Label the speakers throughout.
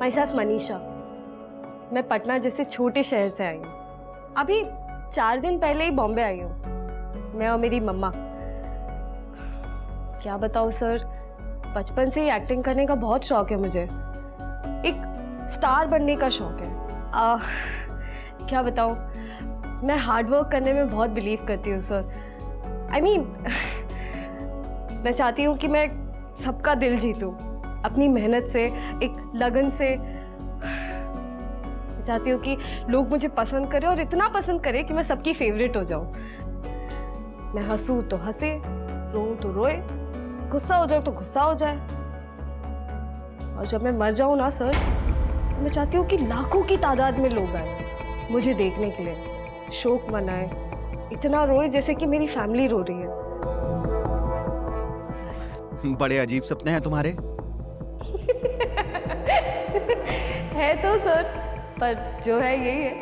Speaker 1: My self Manisha. मैं पटना जैसे छोटे शहर से आई हूँ। अभी 4 दिन पहले ही बॉम्बे आई हूँ, मैं और मेरी मम्मा। क्या बताऊँ सर, बचपन से ही एक्टिंग करने का बहुत शौक है मुझे। एक स्टार बनने का शौक है। क्या बताऊँ, मैं हार्ड वर्क करने में बहुत बिलीव करती हूँ सर। I mean, मैं चाहती हूँ कि मैं सबका दिल जीतूँ अपनी मेहनत से, एक लगन से। मैं चाहती हूँ कि लोग मुझे पसंद करें और इतना पसंद करें कि मैं सबकी फेवरेट हो जाऊँ। मैं हंसूँ तो हंसे, रोऊँ तो रोए, गुस्सा हो जाऊँ तो गुस्सा हो जाए। और जब मैं मर जाऊँ ना सर, तो मैं चाहती हूँ कि लाखों की तादाद में लोग आए मुझे देखने के लिए, शोक मनाए, इतना रोए जैसे कि मेरी फैमिली रो रही है।
Speaker 2: बड़े अजीब सपने हैं तुम्हारे।
Speaker 1: है तो सर, पर जो है यही है।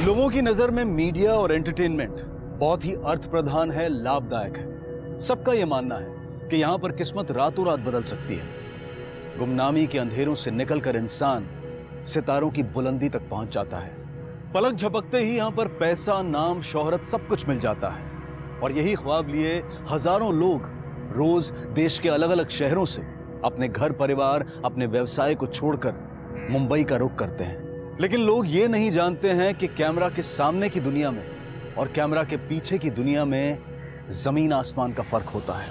Speaker 3: लोगों की नजर में मीडिया और एंटरटेनमेंट बहुत ही अर्थ प्रधान है, लाभदायक है। सबका यह मानना है कि यहां पर किस्मत रातों रात बदल सकती है। गुमनामी के अंधेरों से निकलकर इंसान सितारों की बुलंदी तक पहुंच जाता है। पलक झपकते ही यहां पर पैसा, नाम, शोहरत सब कुछ मिल जाता है। और यही ख्वाब लिए हजारों लोग रोज देश के अलग अलग शहरों से अपने घर परिवार, अपने व्यवसाय को छोड़कर मुंबई का रुख करते हैं। लेकिन लोग ये नहीं जानते हैं कि कैमरा के सामने की दुनिया में और कैमरा के पीछे की दुनिया में जमीन आसमान का फर्क होता है।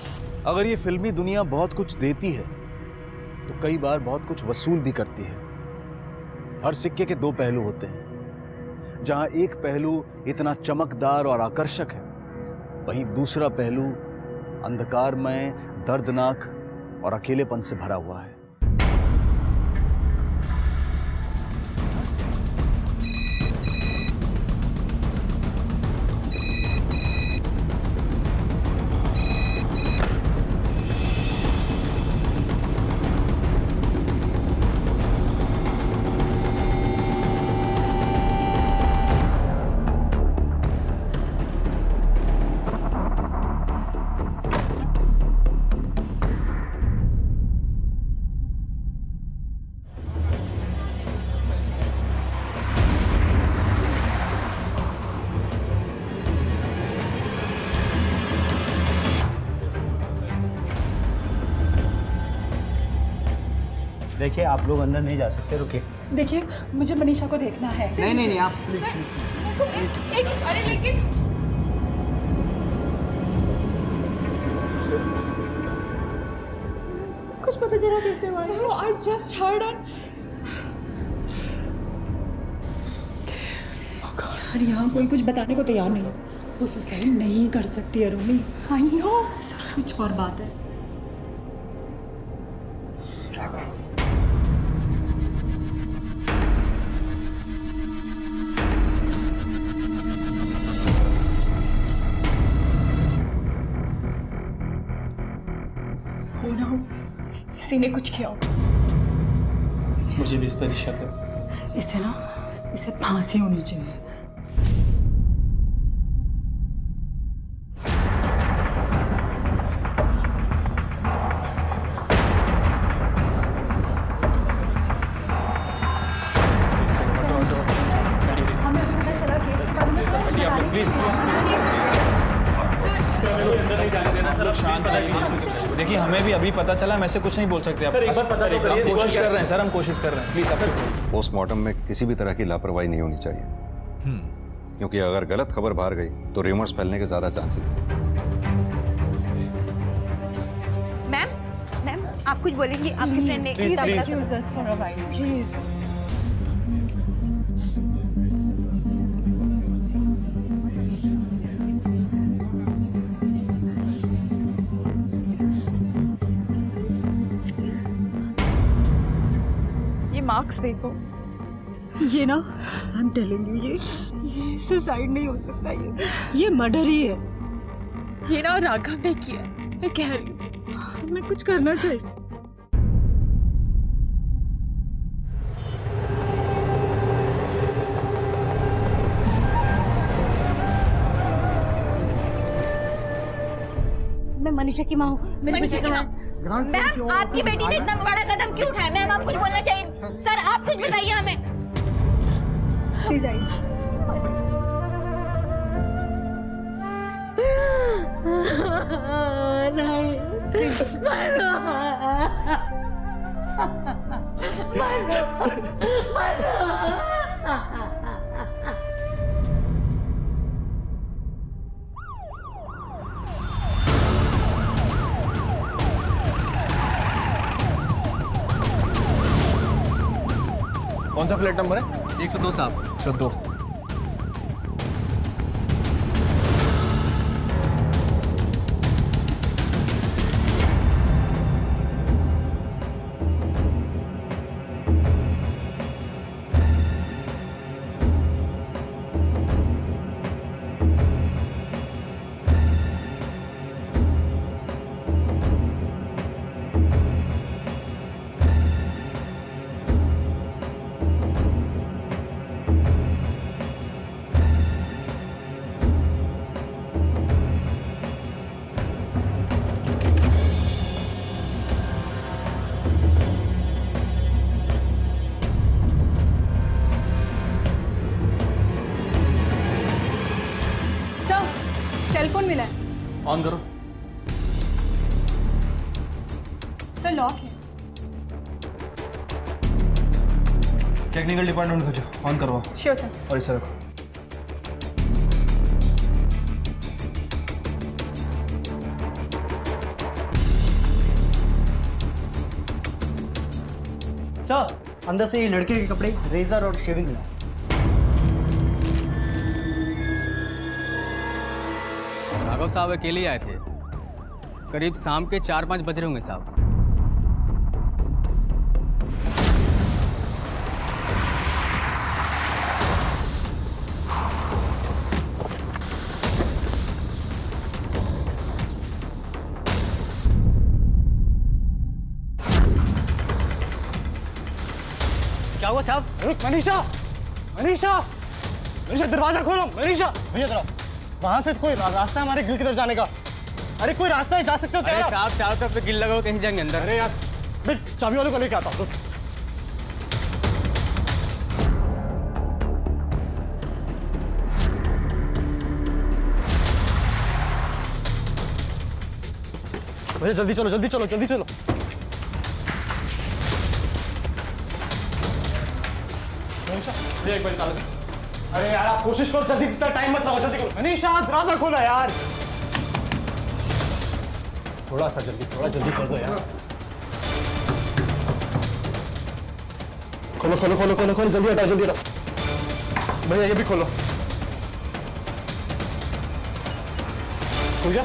Speaker 3: अगर ये फिल्मी दुनिया बहुत कुछ देती है तो कई बार बहुत कुछ वसूल भी करती है। हर सिक्के के 2 पहलू होते हैं। जहां एक पहलू इतना चमकदार और आकर्षक है, वहीं दूसरा पहलू अंधकारमय, दर्दनाक और अकेलेपन से भरा हुआ है।
Speaker 4: देखिए, आप लोग अंदर नहीं जा सकते, रुकिए।
Speaker 5: देखिए, मुझे मनीषा को देखना है।
Speaker 4: नहीं, आप
Speaker 1: अरे लेकिन
Speaker 5: कुछ पता चला कैसे हुआ? I just heard it. यार, यहाँ कोई कुछ बताने को तैयार नहीं है। वो सुसाइड नहीं कर सकती अरुणी। I know. सर, कुछ और बात है। किसी ने कुछ किया होगा।
Speaker 4: मुझे भी इस पर शक है।
Speaker 5: इसे फांसी होनी चाहिए। हमें पता चला केस के बारे में।
Speaker 4: प्लीज अंदर नहीं जाने देना सर। शांत रहिए। देखिए, हमें भी अभी पता चला, हम ऐसे कुछ नहीं बोल सकते। आप कोशिश कर रहे हैं सर, हम कोशिश कर रहे हैं। प्लीज आप
Speaker 6: पोस्टमार्टम में किसी भी तरह की लापरवाही नहीं होनी चाहिए, क्योंकि अगर गलत खबर बाहर गई तो र्यूमर्स फैलने के ज्यादा चांसेस हैं।
Speaker 7: मैम आप कुछ बोलेंगी? आपकी फ्रेंड ने
Speaker 5: Excuse us for a while, please.
Speaker 7: ये मार्क्स देखो।
Speaker 5: ये ना, आई एम टेलिंग यू, ये सुसाइड नहीं हो सकता, ये मर्डर ही है।
Speaker 7: ये ना राघव ने किया, मैं कह रही हूँ।
Speaker 5: तुम्हें कुछ करना चाहिए।
Speaker 7: मैं मनीषा की माँ हूँ। मनीषा की माँ। मैम, आपकी बेटी ने इतना बड़ा कदम क्यों उठाया? मैम, आप कुछ बोलना चाहिए। सर, आप कुछ बताइए हमें। प्लीज आइए।
Speaker 4: कौन सा फ्लैट नंबर है?
Speaker 8: 102 साहब।
Speaker 4: 102।
Speaker 5: टेलीफोन मिला है।
Speaker 4: ऑन करो।
Speaker 5: सर लॉक है।
Speaker 4: टेक्निकल डिपार्टमेंट भेजो, ऑन करवाओ।
Speaker 5: Sure sir.
Speaker 4: और इसे रखो।
Speaker 8: सर, अंदर से ये लड़के के कपड़े, रेजर और शेविंग मिला।
Speaker 9: राघव साहब अकेले आए थे। करीब शाम के 4-5 बज रहे होंगे साहब। क्या हुआ साहब?
Speaker 8: मनीषा, मनीषा, मनीषा दरवाजा खोलो। मनीषा, भैया जरा वहां से कोई रास्ता है हमारे गिल की तरफ जाने का? अरे कोई रास्ता है, जा सकते हो?
Speaker 9: अरे साहब, चारों तरफ पे गिल लगा हुआ, कहीं जाएंगे अंदर।
Speaker 8: अरे यार, मैं चाबी वाले को लेके आता हूँ। भैया जल्दी चलो, जल्दी चलो, जल्दी चलो। मनीषा, एक बार निकालो। अरे यार, आप कोशिश करो जल्दी, इतना टाइम मत लगाओ, जल्दी करो। मनीषा, दरवाजा खोलो यार। थोड़ा सा जल्दी, थोड़ा जल्दी कर दो यार। खोलो खोलो खोलो खोलो खोलो, जल्दी हटाओ, जल्दी हटाओ। भैया ये भी खोलो। खुल गया?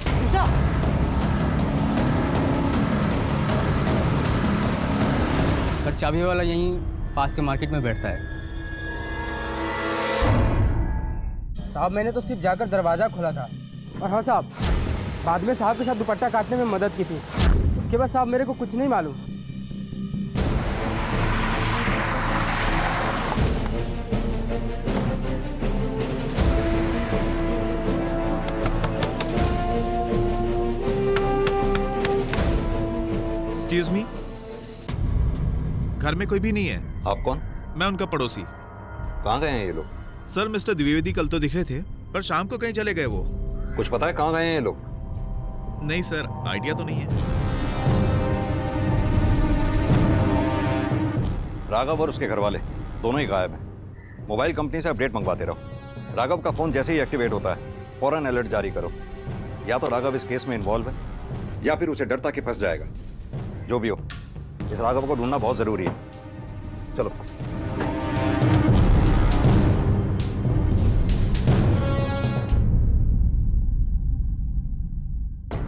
Speaker 8: मनीषा,
Speaker 9: सर, चाबी वाला यहीं पास के मार्केट में बैठता है।
Speaker 10: साहब, मैंने तो सिर्फ जाकर दरवाज़ा खोला था। और हाँ साहब, बाद में साहब के साथ दुपट्टा काटने में मदद की थी। उसके बाद साहब मेरे को कुछ नहीं मालूम।
Speaker 11: एक्सक्यूज मी, घर में कोई भी नहीं है।
Speaker 6: आप कौन?
Speaker 11: मैं उनका पड़ोसी।
Speaker 6: कहाँ गए हैं ये लोग?
Speaker 11: सर, मिस्टर द्विवेदी कल तो दिखे थे, पर शाम को कहीं चले गए वो।
Speaker 6: कुछ पता है कहाँ गए हैं ये लोग?
Speaker 11: नहीं सर, आइडिया तो नहीं है।
Speaker 6: राघव और उसके घर वाले दोनों ही गायब हैं। मोबाइल कंपनी से अपडेट मंगवाते रहो। राघव का फोन जैसे ही एक्टिवेट होता है फौरन अलर्ट जारी करो। या तो राघव इस केस में इन्वॉल्व है या फिर उसे डर था कि फंस जाएगा। जो भी हो, इस राघव को ढूंढना बहुत जरूरी है। चलो।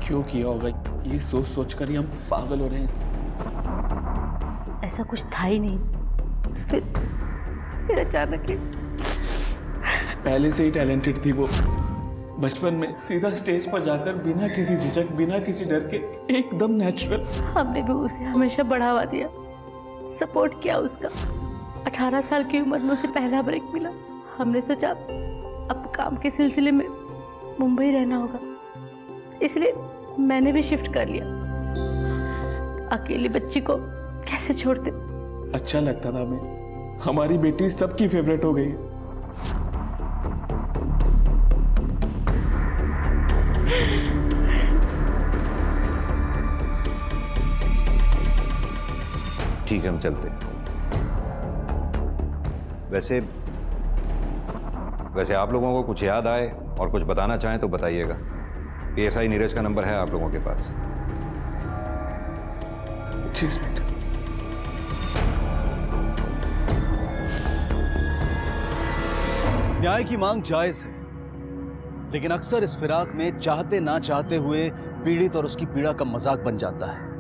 Speaker 4: क्यों किया होगा ये सोच सोच कर ही हम पागल हो रहे हैं।
Speaker 7: ऐसा कुछ था ही नहीं। फिर अचानक ही
Speaker 4: पहले से ही टैलेंटेड थी वो। बचपन में सीधा स्टेज पर जाकर बिना किसी झिझक, बिना किसी डर के एकदम नेचुरल।
Speaker 7: हमने भी उसे हमेशा बढ़ावा दिया, सपोर्ट किया उसका। 18 साल की उम्र में उसे पहला ब्रेक मिला। हमने सोचा अब काम के सिलसिले में मुंबई रहना होगा, इसलिए मैंने भी शिफ्ट कर लिया। अकेली बच्ची को कैसे छोड़ते।
Speaker 4: अच्छा लगता था हमें, हमारी बेटी सबकी फेवरेट हो गई है।
Speaker 6: ठीक है, हम चलते हैं। वैसे आप लोगों को कुछ याद आए और कुछ बताना चाहें तो बताइएगा। PSI नीरज का नंबर है आप लोगों के पास।
Speaker 4: जी इंस्पेक्टर।
Speaker 3: न्याय की मांग जायज है, लेकिन अक्सर इस फिराक में चाहते ना चाहते हुए पीड़ित और उसकी पीड़ा का मजाक बन जाता है।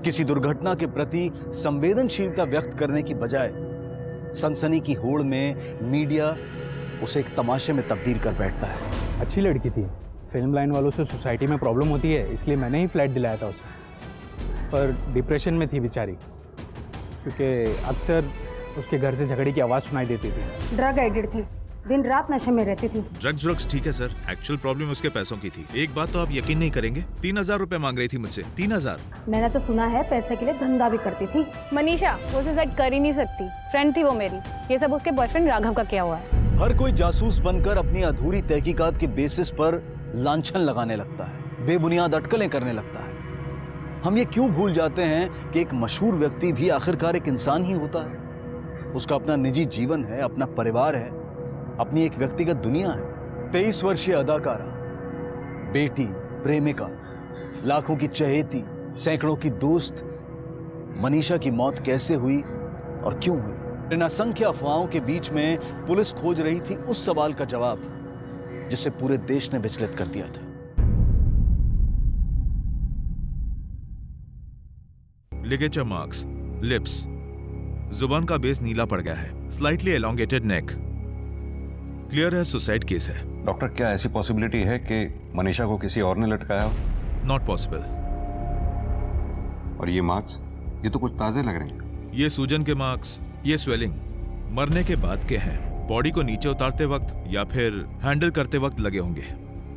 Speaker 3: किसी दुर्घटना के प्रति संवेदनशीलता व्यक्त करने की बजाय सनसनी की होड़ में मीडिया उसे एक तमाशे में तब्दील कर बैठता है।
Speaker 10: अच्छी लड़की थी, फिल्म लाइन वालों से सोसाइटी में प्रॉब्लम होती है, इसलिए मैंने ही फ्लैट दिलाया था उसे। पर डिप्रेशन में थी बेचारी, क्योंकि अक्सर उसके घर से झगड़े की आवाज़ सुनाई देती थी।
Speaker 5: ड्रग एडिक्ट थी, दिन रात नशे में रहती थी।
Speaker 11: ड्रग्स ठीक है सर, एक्चुअल प्रॉब्लम उसके पैसों की थी। एक बात तो आप यकीन नहीं करेंगे, 3000 रुपए मांग रही थी मुझसे। 3000।
Speaker 5: मैंने तो सुना है पैसे के लिए धंधा भी करती थी।
Speaker 1: मनीषा वो सुसाइड कर ही नहीं सकती, फ्रेंड थी वो मेरी। ये सब उसके बॉयफ्रेंड राघव का किया हुआ है।
Speaker 3: हर कोई जासूस बनकर अपनी अधूरी तहकीकात के बेसिस पर लांछन लगाने लगता है, बेबुनियाद अटकलें करने लगता है। हम ये क्यों भूल जाते हैं कि एक मशहूर व्यक्ति भी आखिरकार एक इंसान ही होता है। उसका अपना निजी जीवन है, अपना परिवार है, अपनी एक व्यक्तिगत दुनिया है। 23 वर्षीय अदाकारा, बेटी, प्रेमिका, लाखों की चहेती, सैकड़ों की दोस्त मनीषा की मौत कैसे हुई और क्यों हुई? इन असंख्य अफवाहों के बीच में पुलिस खोज रही थी उस सवाल का जवाब जिसे पूरे देश ने विचलित कर दिया था।
Speaker 11: लिगेचर मार्क्स, लिप्स, जुबान का बेस नीला पड़ गया है, स्लाइटली एलोंगेटेड नेक। क्लियर है सुसाइड केस है।
Speaker 6: डॉक्टर, क्या ऐसी पॉसिबिलिटी है कि मनीषा को किसी और ने लटकाया हो?
Speaker 11: Not possible.
Speaker 6: और ये मार्क्स, ये तो कुछ ताजे लग रहे हैं।
Speaker 11: ये सूजन के मार्क्स, ये स्वेलिंग मरने के बाद के हैं। बॉडी को नीचे उतारते वक्त या फिर हैंडल करते वक्त लगे होंगे।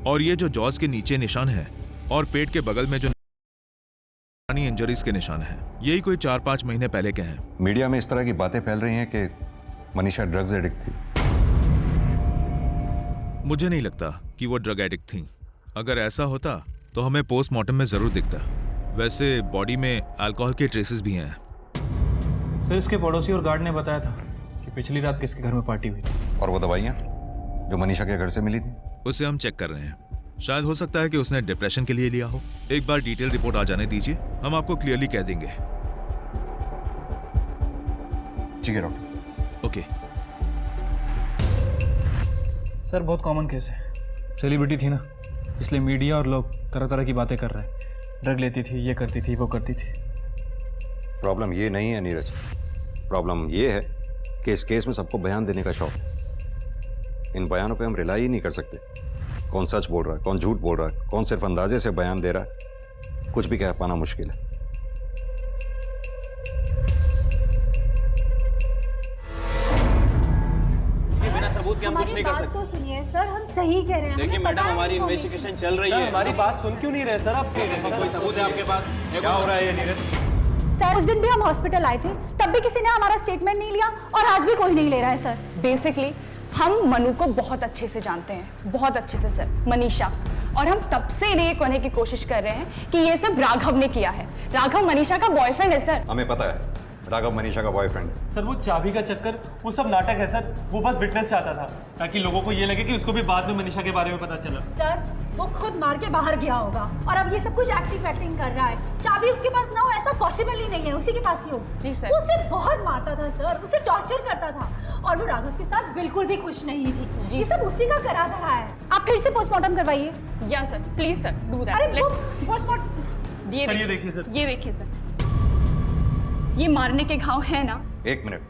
Speaker 11: और ये जो जॉज के नीचे निशान है और पेट के बगल में जो इंजरीज के निशान हैं, यही कोई 4-5 महीने पहले के हैं।
Speaker 6: मीडिया में इस तरह की बातें फैल रही हैं कि मनीषा ड्रग्स एडिक्ट थी।
Speaker 11: मुझे नहीं लगता कि वो ड्रग एडिक्ट थी। अगर ऐसा होता तो हमें पोस्टमार्टम में जरूर दिखता। वैसे बॉडी में अल्कोहल के ट्रेसेस भी हैं।
Speaker 4: सर, इसके पड़ोसी और गार्ड ने बताया था कि पिछली रात किसके घर में पार्टी हुई थी।
Speaker 6: और वो दवाइयाँ जो मनीषा के घर से मिली थी,
Speaker 11: उसे हम चेक कर रहे हैं। शायद हो सकता है कि उसने डिप्रेशन के लिए लिया हो। एक बार डिटेल रिपोर्ट आ जाने दीजिए, हम आपको क्लियरली कह देंगे।
Speaker 6: ठीक है डॉक्टर।
Speaker 11: ओके।
Speaker 4: सर, बहुत कॉमन केस है। सेलिब्रिटी थी ना, इसलिए मीडिया और लोग तरह तरह की बातें कर रहे हैं। ड्रग लेती थी, ये करती थी, वो करती थी।
Speaker 6: प्रॉब्लम ये नहीं है नीरज, प्रॉब्लम ये है कि इस केस में सबको बयान देने का शौक। इन बयानों पे हम रिलाई ही नहीं कर सकते। कौन सच बोल रहा है, कौन झूठ बोल रहा है, कौन सिर्फ अंदाजे से बयान दे रहा है, कुछ भी कह पाना मुश्किल है।
Speaker 9: बिना सबूत के हम कुछ नहीं कर सकते।
Speaker 5: तो सुनिए सर, हम सही कह रहे हैं।
Speaker 9: देखिए मैडम, हमारी इन्वेस्टिगेशन चल रही है।
Speaker 10: हमारी बात सुन क्यों नहीं रहे सर आप?
Speaker 9: कोई सबूत है आपके पास?
Speaker 6: क्या हो रहा है ये नीरज?
Speaker 5: सर, उस दिन भी हम हॉस्पिटल आए थे, तब भी किसी ने हमारा स्टेटमेंट नहीं लिया और आज भी कोई नहीं ले रहा है सर।
Speaker 7: बेसिकली हम मनु को बहुत अच्छे से जानते हैं, बहुत अच्छे से सर, मनीषा। और हम तब से ये कहने की कोशिश कर रहे हैं कि ये सब राघव ने किया है। राघव मनीषा का बॉयफ्रेंड है सर।
Speaker 6: हमें पता है राघव मनीषा का बॉयफ्रेंड।
Speaker 10: सर, वो चाबी का चक्कर, वो सब नाटक है सर। वो बस विटनेस चाहता था ताकि लोगों को ये लगे कि उसको भी बाद में मनीषा के बारे में पता चला।
Speaker 5: सर, वो खुद मार के बाहर गया होगा और अब ये सब कुछ एक्टिंग कर रहा है। चाबी उसके पास ना हो ऐसा पॉसिबल ही नहीं है, उसी के पास ही हो।
Speaker 7: जी सर।
Speaker 5: वो उसे बहुत मारता था सर, उसे टॉर्चर करता था और वो राघव के साथ बिल्कुल भी खुश नहीं थी।
Speaker 7: जी।
Speaker 5: ये सब उसी का करा धरा है। आप फिर से पोस्टमार्टम करवाइए।
Speaker 7: या sir, please sir, do that.
Speaker 5: अरे पोस्टमार्टम,
Speaker 7: ये देखिए सर, ये देखिए सर, ये मारने के घाव है ना।
Speaker 6: एक मिनट,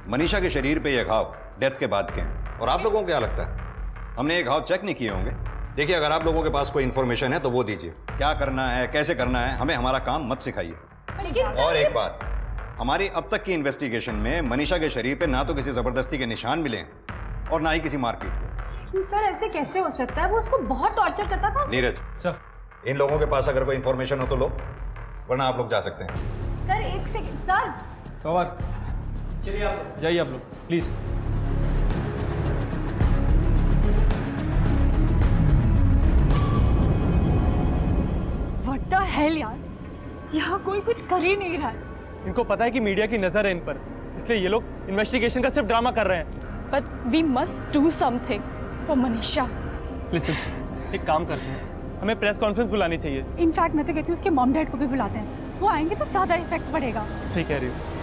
Speaker 6: मनीषा के शरीर पे ये घाव डेथ के बाद के हैं और आप लोगों को क्या लगता है हमने एक घाव चेक नहीं किए होंगे। देखिए, अगर आप लोगों के पास कोई इन्फॉर्मेशन है तो वो दीजिए। क्या करना है, कैसे करना है, हमें हमारा काम मत सिखाइए। और एक बात, हमारी अब तक की इन्वेस्टिगेशन में मनीषा के शरीर पे ना तो किसी जबरदस्ती के निशान मिले हैं और ना ही किसी मारपीट के।
Speaker 5: सर ऐसे कैसे हो सकता है? वो उसको बहुत टॉर्चर करता था।
Speaker 6: नीरज
Speaker 4: सर,
Speaker 6: इन लोगों के पास अगर कोई इन्फॉर्मेशन हो तो लो, वरना आप लोग जा सकते हैं।
Speaker 5: सर एक सेकंड सर।
Speaker 4: पवार, चलिए आप जाइए, आप लोग प्लीज।
Speaker 5: व्हाट द हेल यार, यहाँ कोई कुछ कर ही नहीं रहा है।
Speaker 8: इनको पता है कि मीडिया की नजर है इन पर, इसलिए ये लोग इन्वेस्टिगेशन का सिर्फ ड्रामा कर रहे हैं।
Speaker 5: But we must do something for Manisha.
Speaker 8: Listen, एक काम करते हैं, हमें प्रेस कॉन्फ्रेंस बुलानी चाहिए।
Speaker 5: इनफैक्ट मैं तो कहती हूँ उसके मॉम डैड को भी बुलाते हैं, वो आएंगे तो ज्यादा इफेक्ट पड़ेगा।
Speaker 8: सही कह रही हो।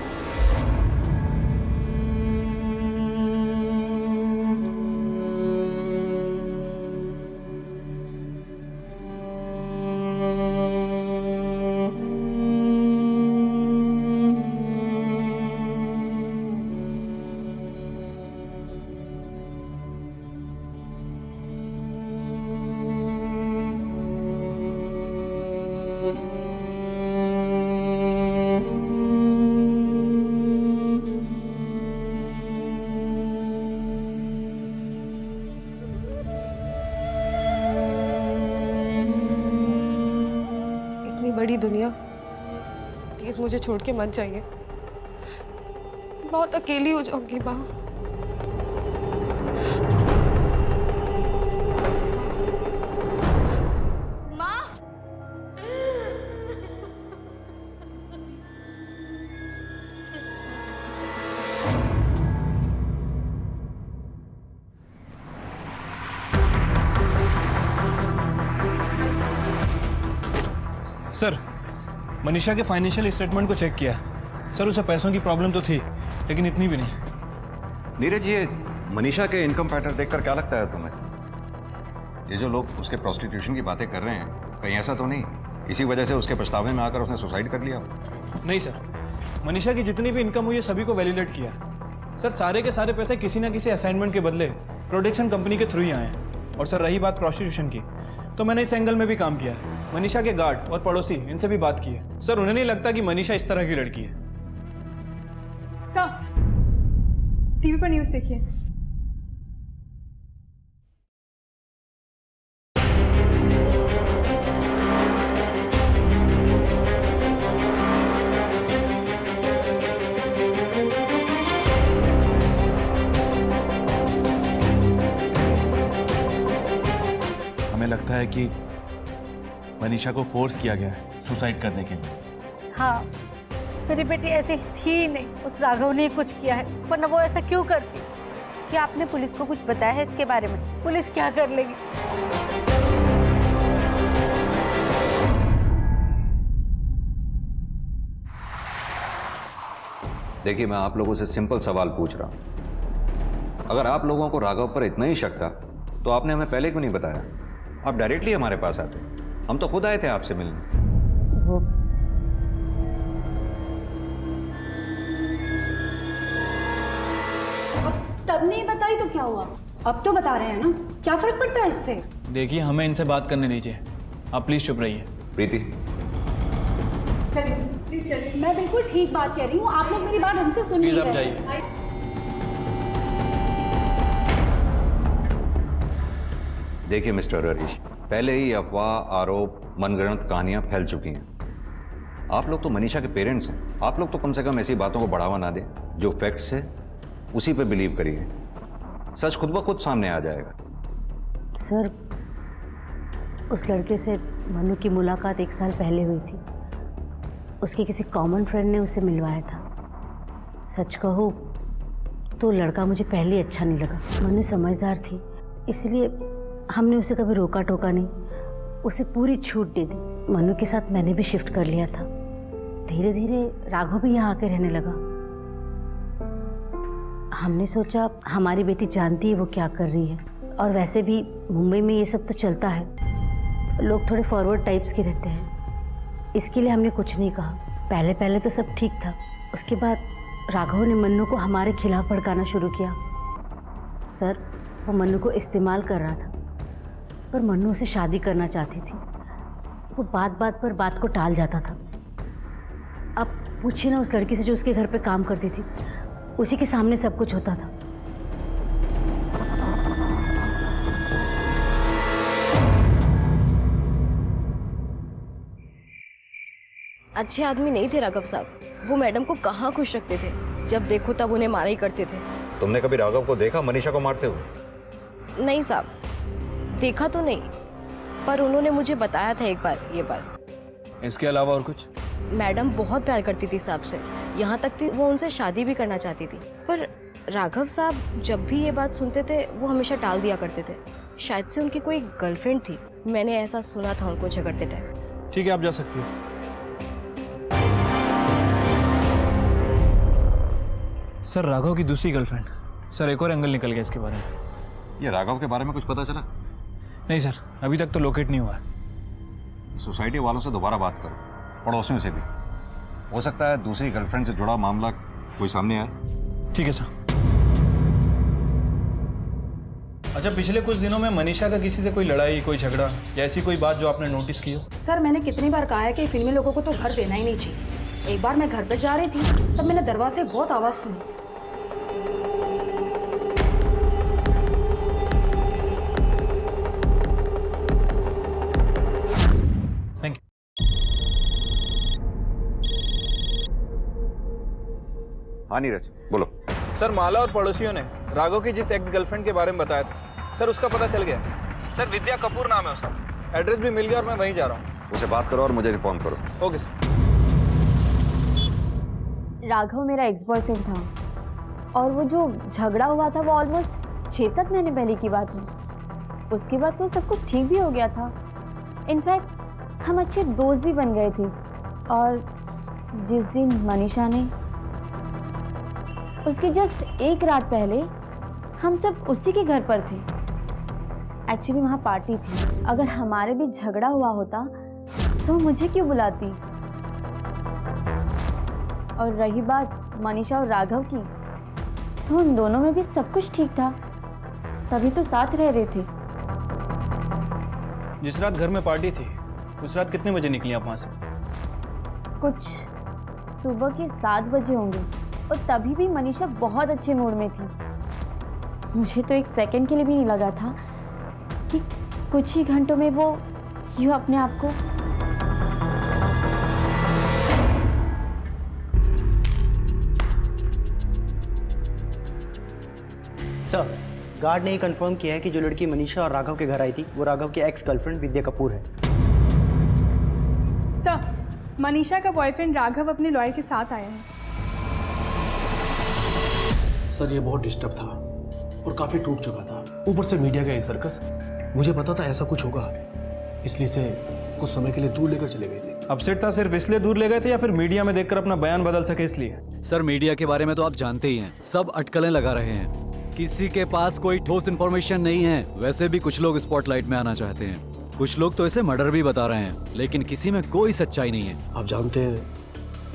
Speaker 1: बड़ी दुनिया, प्लीज मुझे छोड़ के मत जाइए, बहुत अकेली हो जाऊंगी माँ।
Speaker 4: सर, मनीषा के फाइनेंशियल स्टेटमेंट को चेक किया। सर, उसे पैसों की प्रॉब्लम तो थी, लेकिन इतनी भी नहीं।
Speaker 6: नीरज, ये मनीषा के इनकम पैटर्न देखकर क्या लगता है तुम्हें? ये जो लोग उसके प्रोस्टिट्यूशन की बातें कर रहे हैं, कहीं ऐसा तो नहीं इसी वजह से उसके पछतावे में आकर उसने सुसाइड कर लिया?
Speaker 4: नहीं सर, मनीषा की जितनी भी इनकम हुई है सभी को वैलिडेट किया। सर, सारे के सारे पैसे किसी ना किसी असाइनमेंट के बदले प्रोडक्शन कंपनी के थ्रू ही आए हैं। और सर, रही बात प्रोस्टिट्यूशन की, तो मैंने इस एंगल में भी काम किया है। मनीषा के गार्ड और पड़ोसी, इनसे भी बात की है। सर, उन्हें नहीं लगता कि मनीषा इस तरह की लड़की है।
Speaker 1: सर, टीवी पर न्यूज़ देखिए।
Speaker 11: हमें लगता है कि मनीषा को फोर्स किया गया है सुसाइड करने के लिए।
Speaker 7: हाँ, मेरी बेटी ऐसी थी ही नहीं, उस राघव ने कुछ किया है, वरना वो ऐसा क्यों करती? क्या आपने पुलिस को कुछ बताया है इसके बारे में? पुलिस क्या कर लेगी?
Speaker 6: देखिए, मैं आप लोगों से सिंपल सवाल पूछ रहा हूं। अगर आप लोगों को राघव पर इतना ही शक था तो आपने हमें पहले क्यों नहीं बताया? आप डायरेक्टली हमारे पास आते, हम तो खुद आए थे आपसे मिलने।
Speaker 7: वो
Speaker 5: तब नहीं बताई तो क्या हुआ, अब तो बता रहे हैं ना, क्या फर्क पड़ता है इससे?
Speaker 4: देखिए, हमें इनसे बात करने दीजिए, आप प्लीज चुप रहिए।
Speaker 6: प्रीति,
Speaker 5: मैं बिल्कुल ठीक बात कह रही हूँ, आप लोग मेरी बात ढंग से सुन नहीं
Speaker 4: प्लीज आप
Speaker 5: रहे।
Speaker 4: जाइए।
Speaker 6: देखिए मिस्टर हरीश, पहले ही अफवाह, आरोप, मनगढ़ंत कहानियां फैल चुकी हैं। आप लोग तो मनीषा के पेरेंट्स हैं, आप लोग तो कम से कम ऐसी बातों को बढ़ावा ना दें। जो फैक्ट्स है उसी पे बिलीव करिए, सच खुद ब खुद सामने आ जाएगा।
Speaker 7: सर, उस लड़के से मनु की मुलाकात 1 साल पहले हुई थी। उसके किसी कॉमन फ्रेंड ने उसे मिलवाया था। सच कहूँ तो लड़का मुझे पहले अच्छा नहीं लगा। मनु समझदार थी, इसलिए हमने उसे कभी रोका टोका नहीं, उसे पूरी छूट दे दी। मनु के साथ मैंने भी शिफ्ट कर लिया था। धीरे धीरे राघव भी यहाँ आके रहने लगा। हमने सोचा हमारी बेटी जानती है वो क्या कर रही है, और वैसे भी मुंबई में ये सब तो चलता है, लोग थोड़े फॉरवर्ड टाइप्स के रहते हैं, इसके लिए हमने कुछ नहीं कहा। पहले पहले तो सब ठीक था, उसके बाद राघव ने मन्नू को हमारे खिलाफ भड़काना शुरू किया। सर, वो मन्नू को इस्तेमाल कर रहा था, पर मन्नू उसे शादी करना चाहती थी। वो बात बात पर बात को टाल जाता था। अब पूछिए ना उस लड़की से जो उसके घर पे काम करती थी, उसी के सामने सब कुछ होता था।
Speaker 1: अच्छे आदमी नहीं थे राघव साहब। वो मैडम को कहाँ खुश रखते थे, जब देखो तब उन्हें मारा ही करते थे।
Speaker 6: तुमने कभी राघव को देखा मनीषा को मारते हुए?
Speaker 1: नहीं साहब, देखा तो नहीं, पर उन्होंने मुझे बताया था एक बार ये बात।
Speaker 4: इसके अलावा और कुछ?
Speaker 1: मैडम बहुत प्यार करती थी साहब से, यहाँ तक कि वो उनसे शादी भी करना चाहती थी। पर राघव साहब जब भी ये बात सुनते थे वो हमेशा टाल दिया करते थे। शायद से उनकी कोई गर्लफ्रेंड थी, मैंने ऐसा सुना था उनको झगड़ते टाइम।
Speaker 4: ठीक है, आप जा सकती हो। सर, राघव की दूसरी गर्लफ्रेंड। सर, एक और एंगल निकल गया इसके बारे में।
Speaker 6: ये राघव के बारे में कुछ पता चला?
Speaker 4: नहीं सर, अभी तक तो लोकेट नहीं हुआ।
Speaker 6: सोसाइटी वालों से दोबारा बात करो, पड़ोसियों से भी। हो सकता है दूसरी गर्लफ्रेंड से जुड़ा मामला कोई सामने आए।
Speaker 4: ठीक है सर। अच्छा, पिछले कुछ दिनों में मनीषा का किसी से कोई लड़ाई, कोई झगड़ा या ऐसी कोई बात जो आपने नोटिस की हो?
Speaker 12: सर, मैंने कितनी बार कहा है कि फिल्मी लोगों को तो घर देना ही नहीं चाहिए। एक बार मैं घर पर जा रही थी, तब मैंने दरवाजे बहुत आवाज़ सुनी।
Speaker 4: Thank you.
Speaker 6: हाँ नीरज, बोलो।
Speaker 4: सर, माला और पड़ोसियों ने राघव की जिस एक्स गर्लफ्रेंड के बारे में बताया था, सर उसका पता चल गया। सर, विद्या कपूर नाम है उसका। एड्रेस भी मिल गया और मैं वहीं जा रहा हूँ।
Speaker 6: उसे बात करो और मुझे इन्फॉर्म करो।
Speaker 4: Okay sir.
Speaker 13: राघव मेरा एक्स बॉयफ्रेंड था और वो जो झगड़ा हुआ था वो ऑलमोस्ट 6-7 महीने पहले की बात है। उसके बाद तो सब कुछ ठीक भी हो गया था। इनफैक्ट हम अच्छे दोस्त भी बन गए थे। और जिस दिन मनीषा ने, उसके जस्ट एक रात पहले हम सब उसी के घर पर थे। एक्चुअली वहाँ पार्टी थी। अगर हमारे भी झगड़ा हुआ होता तो मुझे क्यों बुलाती? और रही बात मनीषा और राघव की, तो उन दोनों में भी सब कुछ ठीक था, तभी तो साथ रह रहे थे।
Speaker 4: जिस रात घर में पार्टी थी, उस रात कितने बजे निकली आप वहाँ से?
Speaker 13: कुछ सुबह के 7 बजे होंगे, और तभी भी मनीषा बहुत अच्छे मूड में थी। मुझे तो एक सेकंड के लिए भी नहीं लगा था कि कुछ ही घंटों में वो यूँ अपने आप को।
Speaker 8: सर, गार्ड ने ये कंफर्म किया है कि जो लड़की मनीषा और राघव के घर आई थी वो राघव की एक्स गर्लफ्रेंड विद्या कपूर है।
Speaker 14: सर, मनीषा का बॉयफ्रेंड राघव अपने लॉयर के साथ आया है।
Speaker 15: सर, ये बहुत डिस्टर्ब था और काफ़ी टूट चुका था। ऊपर से मीडिया का ये सर्कस। मुझे पता था ऐसा कुछ होगा, इसलिए से कुछ समय के लिए दूर लेकर चले गए थे।
Speaker 4: अपसेट था सिर्फ इसलिए दूर ले गए थे या फिर मीडिया में देखकर अपना बयान बदल सके इसलिए?
Speaker 9: सर, मीडिया के बारे में तो आप जानते ही हैं, सब अटकलें लगा रहे हैं। किसी के पास कोई ठोस इन्फॉर्मेशन नहीं है। वैसे भी कुछ लोग स्पॉटलाइट में आना चाहते हैं, कुछ लोग तो इसे मर्डर भी बता रहे हैं, लेकिन किसी में कोई सच्चाई नहीं है।
Speaker 15: आप जानते हैं,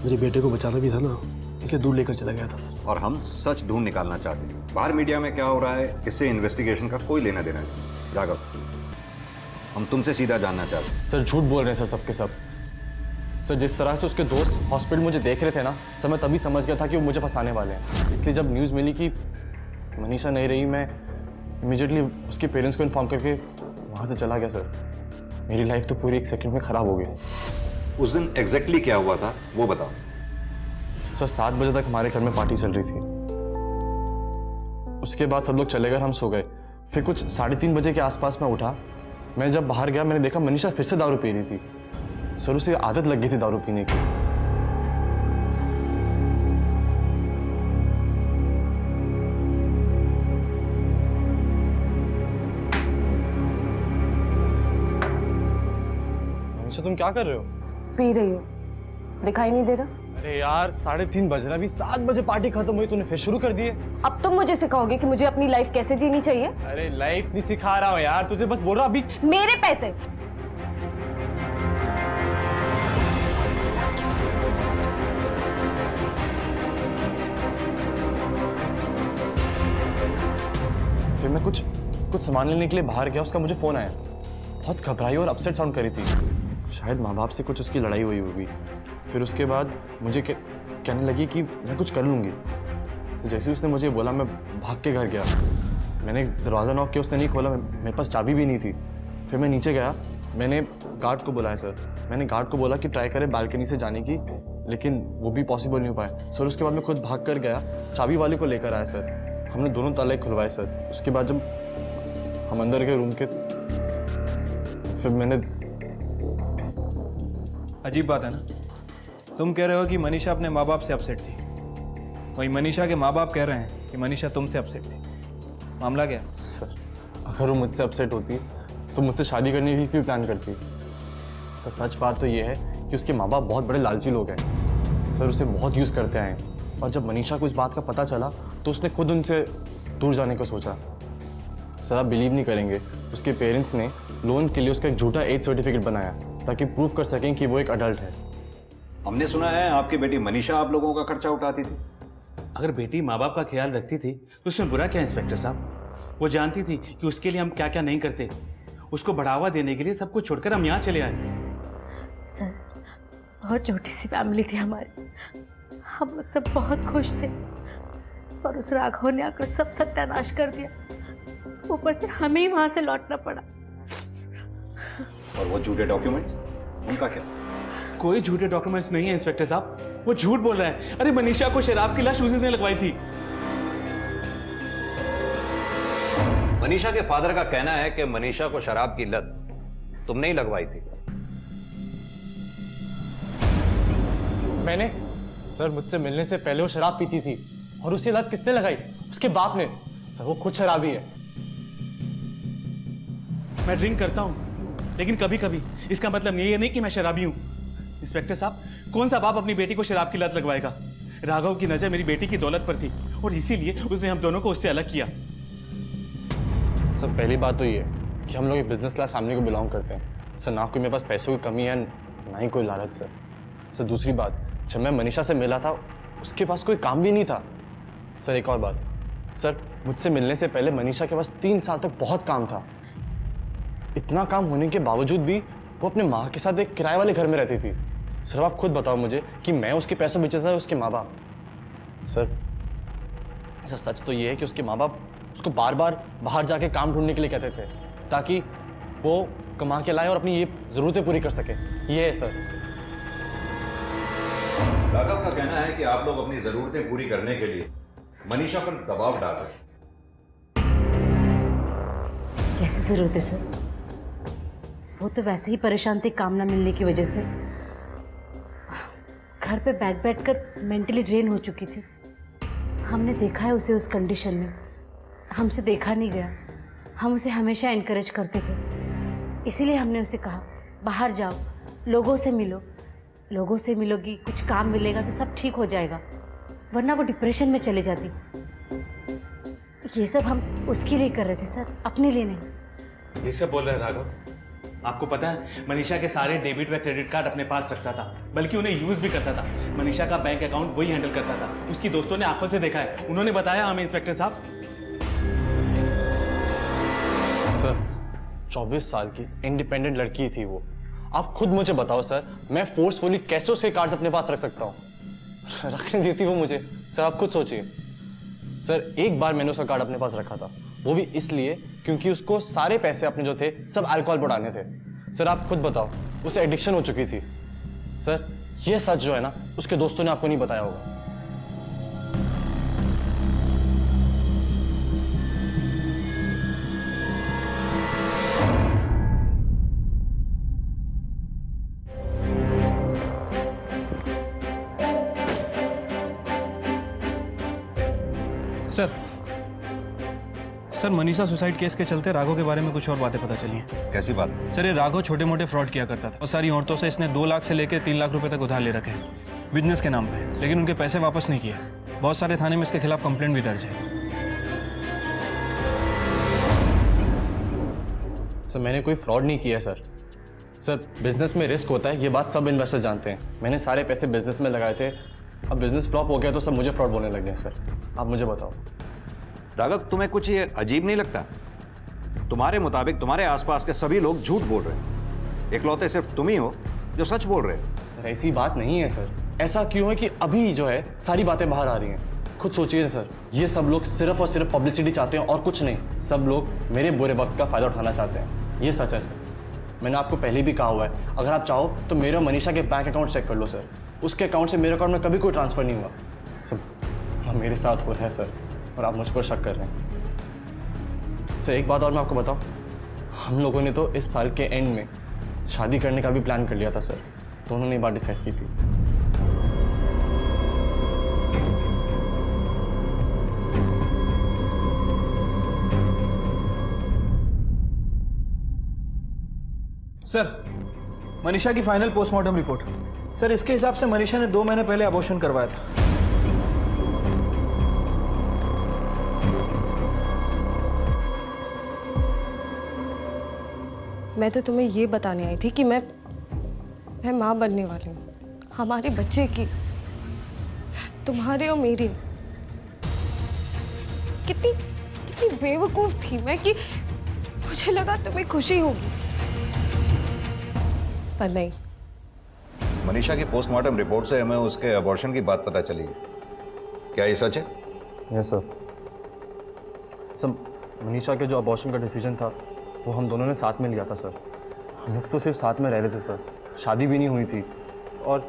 Speaker 15: मेरे बेटे को बचाना भी था ना, इसलिए दूर लेकर चला गया था।
Speaker 6: और हम सच ढूंढ निकालना चाहते हैं। बाहर मीडिया में क्या हो रहा है, इससे इन्वेस्टिगेशन का कोई लेना देना नहीं। राघव, हम तुमसे सीधा जानना चाहते हैं।
Speaker 8: सर, झूठ बोल रहे हैं सर सबके सब। सर, जिस तरह से उसके दोस्त हॉस्पिटल मुझे देख रहे थे ना, सर मैं तभी समझ गया था कि वो मुझे फंसाने वाले हैं। इसलिए जब न्यूज़ मिली कि मनीषा नहीं रही, मैं इमीडिएटली उसके पेरेंट्स को इन्फॉर्म करके वहाँ से चला गया। सर, मेरी लाइफ तो पूरी 1 सेकंड में ख़राब हो गई।
Speaker 6: उस दिन एग्जैक्टली क्या हुआ था वो बताओ।
Speaker 8: सर, 7 बजे तक हमारे घर में पार्टी चल रही थी। उसके बाद सब लोग चले गए, हम सो गए। फिर कुछ 3:30 बजे के आसपास मैं उठा। मैं जब बाहर गया, मैंने देखा मनीषा फिर से दारू पी रही थी। सर, उसे आदत लग गई थी दारू पीने की। मनीषा, तुम क्या कर रहे हो?
Speaker 1: पी रही हो, दिखाई नहीं दे रहा?
Speaker 8: अरे यार, 3:30 बज रहा, अभी 7 बजे पार्टी खत्म हुई, तूने फिर शुरू कर दिए।
Speaker 1: अब तुम मुझे सिखाओगे कि मुझे अपनी लाइफ कैसे जीनी चाहिए?
Speaker 8: अरे लाइफ नहीं सिखा रहा हूँ यार, तुझे बस बोल रहा अभी।
Speaker 1: मेरे पैसे।
Speaker 8: फिर मैं कुछ कुछ सामान लेने के लिए बाहर गया, उसका मुझे फ़ोन आया। बहुत घबराई और अपसेट साउंड करी थी। शायद माँ बाप से कुछ उसकी लड़ाई हुई होगी। फिर उसके बाद मुझे कहने लगी कि मैं कुछ कर लूँगी। तो जैसे उसने मुझे बोला, मैं भाग के घर गया। मैंने दरवाज़ा नॉक किया, उसने नहीं खोला। मेरे पास चाबी भी नहीं थी। फिर मैं नीचे गया, मैंने गार्ड को बुलाया सर। मैंने गार्ड को बोला कि ट्राई करे बालकनी से जाने की, लेकिन वो भी पॉसिबल नहीं हो पाया सर। उसके बाद मैं खुद भाग कर गया, चाबी वाले को लेकर आया सर। हमने दोनों ताले खुलवाए सर। उसके बाद जब हम अंदर के रूम के, फिर मैंने...
Speaker 4: अजीब बात है ना, तुम कह रहे हो कि मनीषा अपने माँ बाप से अपसेट थी, वहीं मनीषा के माँ बाप कह रहे हैं कि मनीषा तुमसे अपसेट थी। मामला क्या है?
Speaker 8: सर, अगर वो मुझसे अपसेट होती तो मुझसे शादी करने की क्यों प्लान करती? सर, सच बात तो ये है कि उसके माँ बाप बहुत बड़े लालची लोग हैं सर। उसे बहुत यूज़ करते आए हैं, और जब मनीषा को इस बात का पता चला तो उसने खुद उनसे दूर जाने को सोचा। सर, आप बिलीव नहीं करेंगे, उसके पेरेंट्स ने लोन के लिए उसका एक झूठा एज सर्टिफिकेट बनाया ताकि प्रूव कर सकें कि वो एक अडल्ट है।
Speaker 6: हमने सुना है आपकी बेटी मनीषा आप लोगों का खर्चा उठाती थी।
Speaker 16: अगर बेटी माँ बाप का ख्याल रखती थी तो उसमें बुरा क्या इंस्पेक्टर साहब? वो जानती थी कि उसके लिए हम क्या क्या नहीं करते। उसको बढ़ावा देने के लिए सब कुछ छोड़कर हम यहाँ चले आए।
Speaker 7: सर, बहुत छोटी सी फैमिली थी हमारी, हम लोग सब बहुत खुश थे, और उस राघव ने आकर सब सत्यानाश कर दिया। ऊपर से हमें ही वहां से लौटना पड़ा।
Speaker 6: और वो झूठे डॉक्यूमेंट्स, उनका क्या?
Speaker 16: कोई झूठे डॉक्यूमेंट्स नहीं है इंस्पेक्टर साहब, वो झूठ बोल रहा है। अरे मनीषा को शराब की लाश उसी ने लगवाई थी।
Speaker 6: मनीषा के फादर का कहना है कि मनीषा को शराब की लत तुमने ही लगवाई थी।
Speaker 8: मैंने? सर, मुझसे मिलने से पहले वो शराब पीती थी, और उसे लत किसने लगाई? उसके बाप ने। सर, वो खुद शराबी है।
Speaker 16: मैं ड्रिंक करता हूँ, लेकिन कभी कभी। इसका मतलब ये नहीं कि मैं शराबी हूँ। इंस्पेक्टर साहब, कौन सा बाप अपनी बेटी को शराब की लत लगवाएगा? राघव की नजर मेरी बेटी की दौलत पर थी, और इसीलिए उसने हम दोनों को उससे अलग किया।
Speaker 8: सर, पहली बात तो ये है कि हम लोग एक बिजनेस क्लास फैमिली को बिलोंग करते हैं सर। ना कोई मेरे पास पैसों की कमी है, ना ही कोई लालच सर। सर, दूसरी बात, जब मैं मनीषा से मिला था उसके पास कोई काम भी नहीं था सर। एक और बात सर, मुझसे मिलने से पहले मनीषा के पास 3 साल तक बहुत काम था। इतना काम होने के बावजूद भी वो अपने माँ के साथ एक किराए वाले घर में रहती थी। सर, आप खुद बताओ मुझे कि मैं उसके पैसों बेचता था उसके माँ बाप। सर, सच तो ये है कि उसके माँ बाप उसको बार बार बाहर जाके काम ढूंढने के लिए कहते थे ताकि वो कमा के लाए और अपनी ये जरूरतें पूरी कर सके। ये है सर।
Speaker 6: राघव का कहना है कि आप लोग अपनी जरूरतें पूरी करने के लिए मनीषा पर दबाव डाल रहे हैं।
Speaker 12: कैसी जरूरत है सर? वो तो वैसे ही परेशान थी काम ना मिलने की वजह से। घर पे बैठ बैठ कर मेंटली ड्रेन हो चुकी थी। हमने देखा है उसे उस कंडीशन में, हमसे देखा नहीं गया। हम उसे हमेशा इनकरेज करते थे, इसीलिए हमने उसे कहा बाहर जाओ, लोगों से मिलो। लोगों से मिलोगी, कुछ काम मिलेगा तो सब ठीक हो जाएगा, वरना वो डिप्रेशन में चली जाती। ये सब हम उसके लिए कर रहे थे सर, अपने लिए नहीं।
Speaker 16: ये सब बोल रहे हैं राघव? आपको पता है मनीषा के सारे डेबिट व क्रेडिट कार्ड अपने पास रखता था, बल्कि उन्हें यूज भी करता था। मनीषा का बैंक अकाउंट वही हैंडल करता था। उसकी दोस्तों ने आंखों से देखा है, उन्होंने बताया हमें इंस्पेक्टर साहब।
Speaker 8: सर, 24 साल की इंडिपेंडेंट लड़की थी वो। आप खुद मुझे बताओ सर, मैं फोर्सफुली कैसे उसके कार्ड्स अपने पास रख सकता हूँ? रखने देती वो मुझे? सर, आप खुद सोचिए। सर, एक बार मैंने उसका कार्ड अपने पास रखा था, वो भी इसलिए क्योंकि उसको सारे पैसे अपने जो थे सब अल्कोहल बढ़ाने थे। सर, आप खुद बताओ, उसे एडिक्शन हो चुकी थी। सर, ये सच जो है ना, उसके दोस्तों ने आपको नहीं बताया होगा।
Speaker 4: सर, मनीषा सुसाइड केस के चलते राघव के बारे में कुछ और बातें पता चली हैं।
Speaker 6: कैसी बात?
Speaker 4: सर, ये राघव छोटे मोटे फ्रॉड किया करता था और सारी औरतों से इसने 2 लाख से लेकर 3 लाख रुपए तक उधार ले रखे हैं बिजनेस के नाम पे, लेकिन उनके पैसे वापस नहीं किए। बहुत सारे थाने में इसके खिलाफ कंप्लेंट भी दर्ज है।
Speaker 8: सर, मैंने कोई फ्रॉड नहीं किया सर। सर, बिजनेस में रिस्क होता है, ये बात सब इन्वेस्टर जानते हैं। मैंने सारे पैसे बिजनेस में लगाए थे, अब बिजनेस फ्लॉप हो गया तो सब मुझे फ्रॉड बोलने लग गए। सर, आप मुझे बताओ।
Speaker 6: राघव, तुम्हें कुछ ये अजीब नहीं लगता? तुम्हारे मुताबिक तुम्हारे आसपास के सभी लोग झूठ बोल रहे हैं, इकलौते सिर्फ तुम ही हो जो सच बोल रहे हो।
Speaker 8: सर ऐसी बात नहीं है सर। ऐसा क्यों है कि अभी जो है सारी बातें बाहर आ रही हैं? खुद सोचिए सर, ये सब लोग सिर्फ और सिर्फ पब्लिसिटी चाहते हैं और कुछ नहीं। सब लोग मेरे बुरे वक्त का फायदा उठाना चाहते हैं, ये सच है सर। मैंने आपको पहले भी कहा हुआ है, अगर आप चाहो तो मेरे और मनीषा के बैंक अकाउंट चेक कर लो सर। उसके अकाउंट से मेरे अकाउंट में कभी कोई ट्रांसफर नहीं हुआ। सब मेरे साथ हो रहा है सर, और आप मुझ पर शक कर रहे हैं। सर एक बात और मैं आपको बताऊं, हम लोगों ने तो इस साल के एंड में शादी करने का भी प्लान कर लिया था सर। दोनों ने बात डिसाइड की थी।
Speaker 4: सर, मनीषा की फाइनल पोस्टमार्टम रिपोर्ट। सर इसके हिसाब से मनीषा ने 2 महीने पहले अबॉर्शन करवाया था।
Speaker 1: मैं तो तुम्हें ये बताने आई थी कि मैं माँ बनने वाली हूँ, हमारे बच्चे की, तुम्हारे और मेरी। कितनी कितनी बेवकूफ थी मैं कि मुझे लगा तुम्हें खुशी होगी, पर नहीं।
Speaker 6: मनीषा की पोस्टमार्टम रिपोर्ट से हमें उसके अबॉर्शन की बात पता चली। क्या ये सच है?
Speaker 8: Yes sir. सर मनीषा के जो अबॉर्शन का डिसीजन था वो हम दोनों ने साथ में लिया था सर। हम लोग तो सिर्फ साथ में रह रहे थे सर, शादी भी नहीं हुई थी और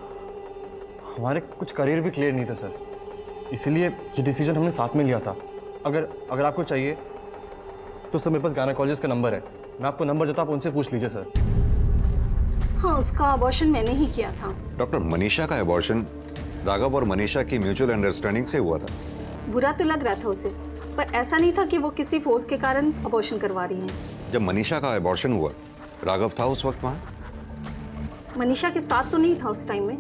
Speaker 8: हमारे कुछ करियर भी क्लियर नहीं थे सर, इसीलिए ये डिसीजन हमने साथ में लिया था। अगर आपको चाहिए तो सर मेरे पास गायनेकोलॉजिस्ट का नंबर है, मैं आपको नंबर देता हूँ, आप उनसे पूछ लीजिए सर।
Speaker 12: हाँ, उसका अबॉर्शन मैंने ही किया था।
Speaker 6: डॉक्टर, मनीषा का अबॉर्शन राघव और मनीषा की म्यूचुअल अंडरस्टैंडिंग से हुआ था।
Speaker 12: बुरा तो लग रहा था उसे, पर ऐसा नहीं था कि वो किसी फोर्स के कारण अबॉर्शन करवा रही हैं।
Speaker 6: जब मनीषा का अबॉर्शन हुआ, राघव था उस वक्त वहाँ?
Speaker 12: मनीषा के साथ तो नहीं था उस टाइम में,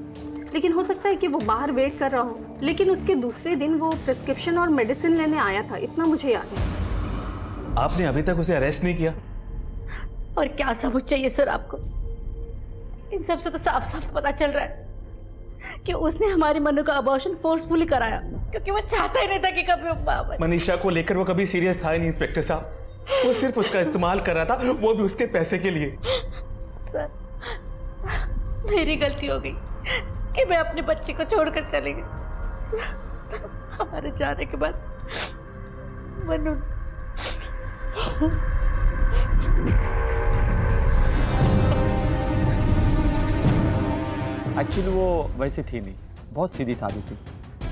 Speaker 12: लेकिन हो सकता है कि वो बाहर वेट कर रहा हो। लेकिन उसके दूसरे दिन वो प्रिस्क्रिप्शन और मेडिसिन लेने आया था, इतना मुझे याद है।
Speaker 16: आपने अभी तक उसे अरेस्ट नहीं किया?
Speaker 7: और क्या सबूत चाहिए सर आपको? इन सब से तो साफ साफ पता चल रहा है कि उसने हमारी मनु का अबॉर्शन फोर्सफुली कराया, क्योंकि वो चाहता ही नहीं था कि कभी वो मां बने।
Speaker 16: मनीषा को लेकर वो कभी सीरियस था ही नहीं इंस्पेक्टर साहब, वो सिर्फ उसका इस्तेमाल कर रहा था, वो भी उसके पैसे के लिए।
Speaker 7: सर मेरी गलती हो गई कि मैं अपने बच्चे को छोड़कर चली गई। हमारे जाने के बाद मनु
Speaker 10: एक्चुअली वो वैसी थी नहीं, बहुत सीधी सादी थी,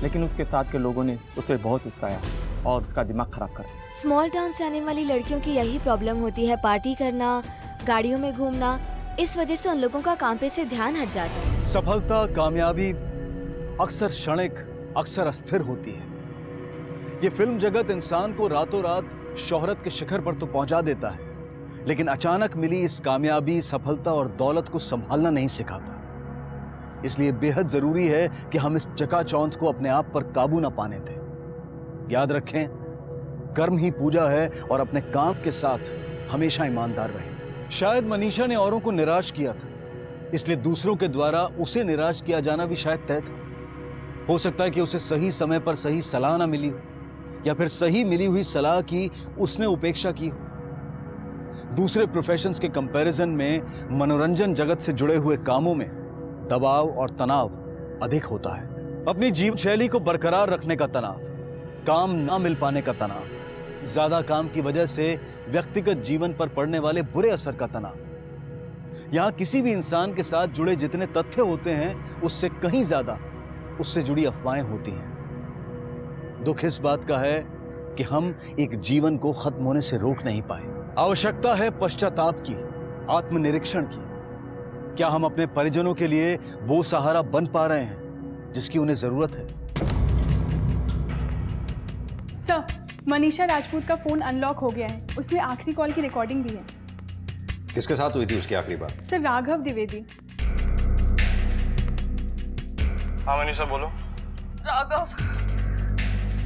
Speaker 10: लेकिन उसके साथ के लोगों ने उसे बहुत उकसाया और उसका दिमाग खराब कर दिया।
Speaker 17: स्मॉल टाउन से आने वाली लड़कियों की यही प्रॉब्लम होती है, पार्टी करना, गाड़ियों में घूमना। इस वजह से उन लोगों का काम पे से ध्यान हट जाता है।
Speaker 3: सफलता, कामयाबी अक्सर क्षणिक, अक्सर अस्थिर होती है। ये फिल्म जगत इंसान को रातों रात शोहरत के शिखर पर तो पहुंचा देता है, लेकिन अचानक मिली इस कामयाबी, सफलता और दौलत को संभालना नहीं सिखाता। इसलिए बेहद जरूरी है कि हम इस चकाचौंध को अपने आप पर काबू ना पाने दें। याद रखें, कर्म ही पूजा है और अपने काम के साथ हमेशा ईमानदार रहें। शायद मनीषा ने औरों को निराश किया था, इसलिए दूसरों के द्वारा उसे निराश किया जाना भी शायद तय था। हो सकता है कि उसे सही समय पर सही सलाह ना मिली हो, या फिर सही मिली हुई सलाह की उसने उपेक्षा की हो। दूसरे प्रोफेशंस के कंपैरिजन में मनोरंजन जगत से जुड़े हुए कामों में दबाव और तनाव अधिक होता है। अपनी जीवन शैली को बरकरार रखने का तनाव, काम ना मिल पाने का तनाव, ज्यादा काम की वजह से व्यक्तिगत जीवन पर पड़ने वाले बुरे असर का तनाव। यहां किसी भी इंसान के साथ जुड़े जितने तथ्य होते हैं, उससे कहीं ज्यादा उससे जुड़ी अफवाहें होती हैं। दुख इस बात का है कि हम एक जीवन को खत्म होने से रोक नहीं पाए। आवश्यकता है पश्चाताप की, आत्मनिरीक्षण की। क्या हम अपने परिजनों के लिए वो सहारा बन पा रहे हैं जिसकी उन्हें जरूरत है?
Speaker 14: सर, मनीषा राजपूत का फोन अनलॉक हो गया है, उसमें आखिरी कॉल की रिकॉर्डिंग भी है।
Speaker 6: किसके साथ हुई थी उसकी आखिरी बात?
Speaker 14: सर, राघव द्विवेदी।
Speaker 8: हाँ मनीषा बोलो।
Speaker 1: राघव,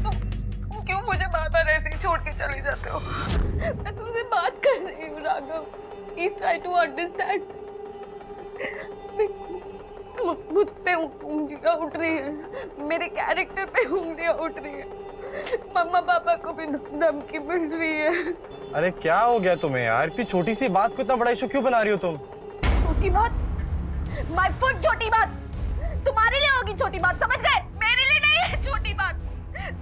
Speaker 1: तुम क्यों मुझे बार बार ऐसे ही छोड़ के चले जाते हो? मैं तुमसे बात कर रही हूँ Raghav, please try to understand. मुझ पे उंगलियां उठ रही है, मेरे कैरेक्टर पे उंगलियां उठ रही है, मम्मा पापा को भी धमकी मिल रही है।
Speaker 8: अरे क्या हो गया तुम्हें यार? इतनी छोटी सी बात को इतना बड़ा इशू क्यों बना रही हो तुम?
Speaker 1: छोटी बात? माय फुट छोटी बात। तुम्हारे लिए होगी छोटी बात, समझ गए? मेरे लिए नहीं है छोटी बात।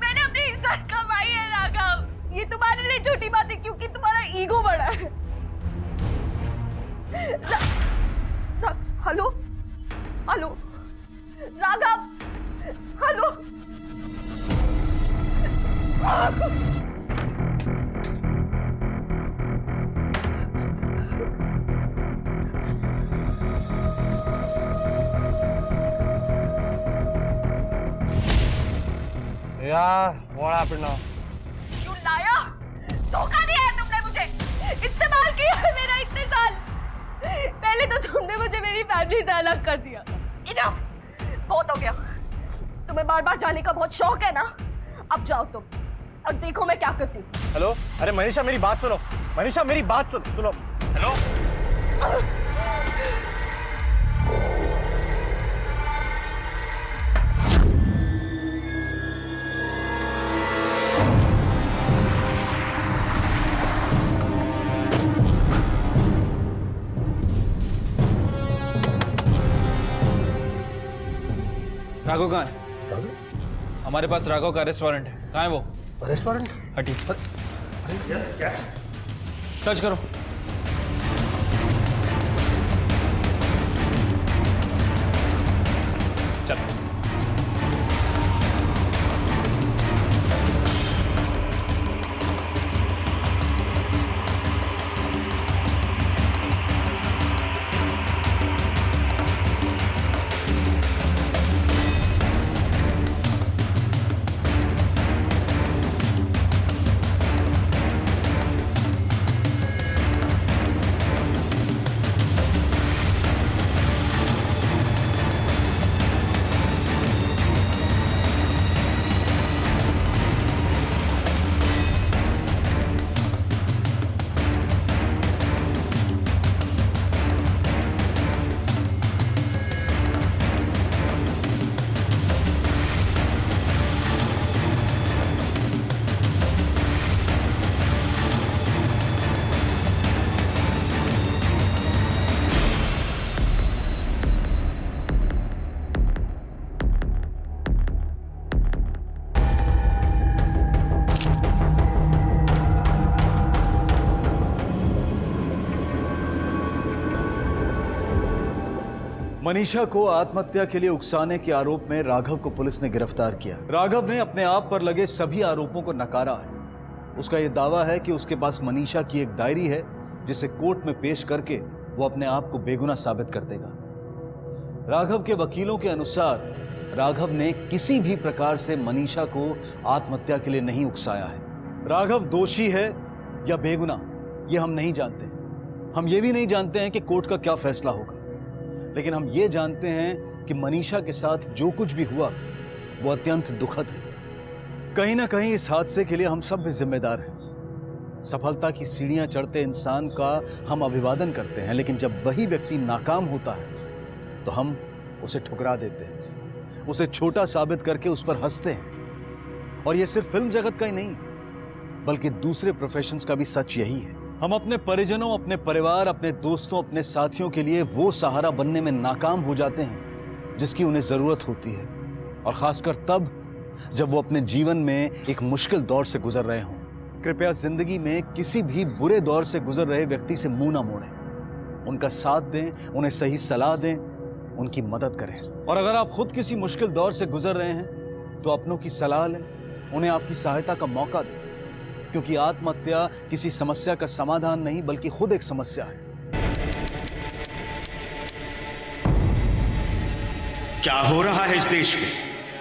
Speaker 1: मैंने अपनी इज्जत कमाई है राघव। ये तुम्हारे लिए छोटी बात है क्योंकि तुम्हारा ईगो बड़ा है। Hello hello Raghav, hello.
Speaker 8: यार what happened now?
Speaker 1: You liar! धोखा दिया है तुमने मुझे, इस्तेमाल किया है मेरा इतने साल। पहले तो तुमने मुझे मेरी फैमिली से अलग कर दिया। Enough! बहुत हो गया। तुम्हें बार बार जाने का बहुत शौक है ना? अब जाओ तुम और देखो मैं क्या करती हूँ।
Speaker 8: हेलो, अरे मनीषा मेरी बात सुनो। मनीषा मेरी बात सुनो। हेलो।
Speaker 4: राघव कहाँ है? हमारे पास राघव का रेस्टोरेंट है। कहाँ है वो?
Speaker 15: रेस्टोरेंट?
Speaker 4: हटी।
Speaker 15: यस, क्या?
Speaker 4: सर्च करो। चलो।
Speaker 3: मनीषा को आत्महत्या के लिए उकसाने के आरोप में राघव को पुलिस ने गिरफ्तार किया। राघव ने अपने आप पर लगे सभी आरोपों को नकारा है। उसका यह दावा है कि उसके पास मनीषा की एक डायरी है जिसे कोर्ट में पेश करके वो अपने आप को बेगुनाह साबित कर देगा। राघव के वकीलों के अनुसार राघव ने किसी भी प्रकार से मनीषा को आत्महत्या के लिए नहीं उकसाया है। राघव दोषी है या बेगुनाह ये हम नहीं जानते। हम ये भी नहीं जानते हैं कि कोर्ट का क्या फैसला होगा, लेकिन हम ये जानते हैं कि मनीषा के साथ जो कुछ भी हुआ वो अत्यंत दुखद है। कहीं ना कहीं इस हादसे के लिए हम सब भी जिम्मेदार हैं। सफलता की सीढ़ियां चढ़ते इंसान का हम अभिवादन करते हैं, लेकिन जब वही व्यक्ति नाकाम होता है तो हम उसे ठुकरा देते हैं, उसे छोटा साबित करके उस पर हंसते हैं। और यह सिर्फ फिल्म जगत का ही नहीं बल्कि दूसरे प्रोफेशंस का भी सच यही है। हम अपने परिजनों, अपने परिवार, अपने दोस्तों, अपने साथियों के लिए वो सहारा बनने में नाकाम हो जाते हैं जिसकी उन्हें जरूरत होती है, और खासकर तब जब वो अपने जीवन में एक मुश्किल दौर से गुजर रहे हों। कृपया जिंदगी में किसी भी बुरे दौर से गुजर रहे व्यक्ति से मुंह ना मोड़ें, उनका साथ दें, उन्हें सही सलाह दें, उनकी मदद करें। और अगर आप खुद किसी मुश्किल दौर से गुजर रहे हैं तो अपनों की सलाह लें, उन्हें आपकी सहायता का मौका दें, क्योंकि आत्महत्या किसी समस्या का समाधान नहीं बल्कि खुद एक समस्या है।
Speaker 18: क्या हो रहा है इस देश में?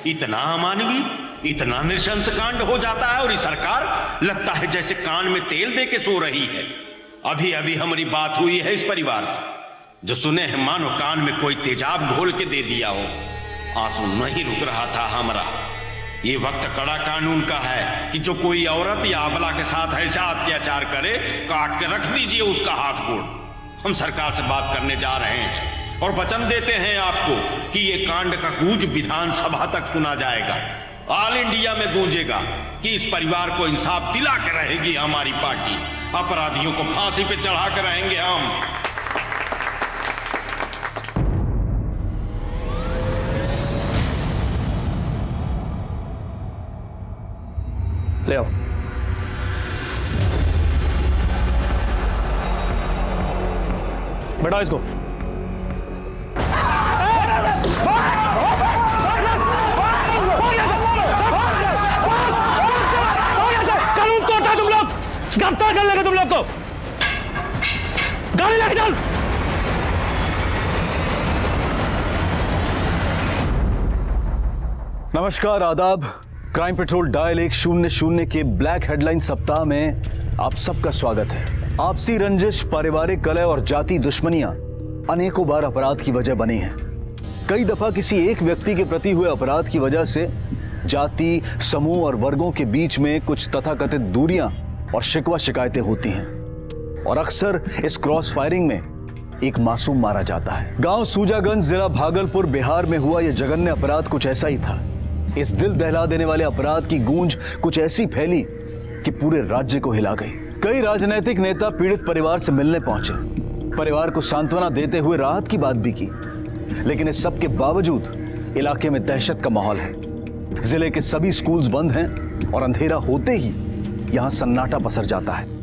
Speaker 18: इतना अमानवीय, इतना नृशंस कांड हो जाता है और ये सरकार लगता है जैसे कान में तेल दे के सो रही है। अभी अभी हमारी बात हुई है इस परिवार से, जो सुने हैं मानो कान में कोई तेजाब घोल के दे दिया हो। आंसू नहीं रुक रहा था हमारा। ये वक्त कड़ा कानून का है कि जो कोई औरत या अबला के साथ ऐसा अत्याचार करे, काट के रख दीजिए उसका हाथ गोड़। हम सरकार से बात करने जा रहे हैं और वचन देते हैं आपको कि ये कांड का गूंज विधानसभा तक सुना जाएगा, ऑल इंडिया में गूंजेगा कि इस परिवार को इंसाफ दिला के रहेगी हमारी पार्टी। अपराधियों को फांसी पे चढ़ा कर रहेंगे हम।
Speaker 16: ले आओ। बैठाओ इसको। कानून तोड़ता तुम लोग, गिरफ्तार कर लेगा तुम लोग को। गाड़ी लेके चल।
Speaker 3: नमस्कार, आदाब। क्राइम पेट्रोल डायल 100 के ब्लैक हेडलाइन सप्ताह में आप सबका स्वागत है। आपसी रंजिश, पारिवारिक कलह और जाति दुश्मनियां अनेकों बार अपराध की वजह बनी हैं। कई दफा किसी एक व्यक्ति के प्रति हुए अपराध की वजह से जाति, समूह और वर्गों के बीच में कुछ तथाकथित दूरियां और शिकवा शिकायतें होती हैं और अक्सर इस क्रॉस फायरिंग में एक मासूम मारा जाता है। गांव सूजागंज, जिला भागलपुर, बिहार में हुआ यह जघन्य अपराध कुछ ऐसा ही था। इस दिल दहला देने वाले अपराध की गूंज कुछ ऐसी फैली कि पूरे राज्य को हिला गई। कई राजनीतिक नेता पीड़ित परिवार से मिलने पहुंचे, परिवार को सांत्वना देते हुए राहत की बात भी की, लेकिन इस सब के बावजूद इलाके में दहशत का माहौल है। जिले के सभी स्कूल्स बंद हैं और अंधेरा होते ही यहां सन्नाटा पसर जाता है।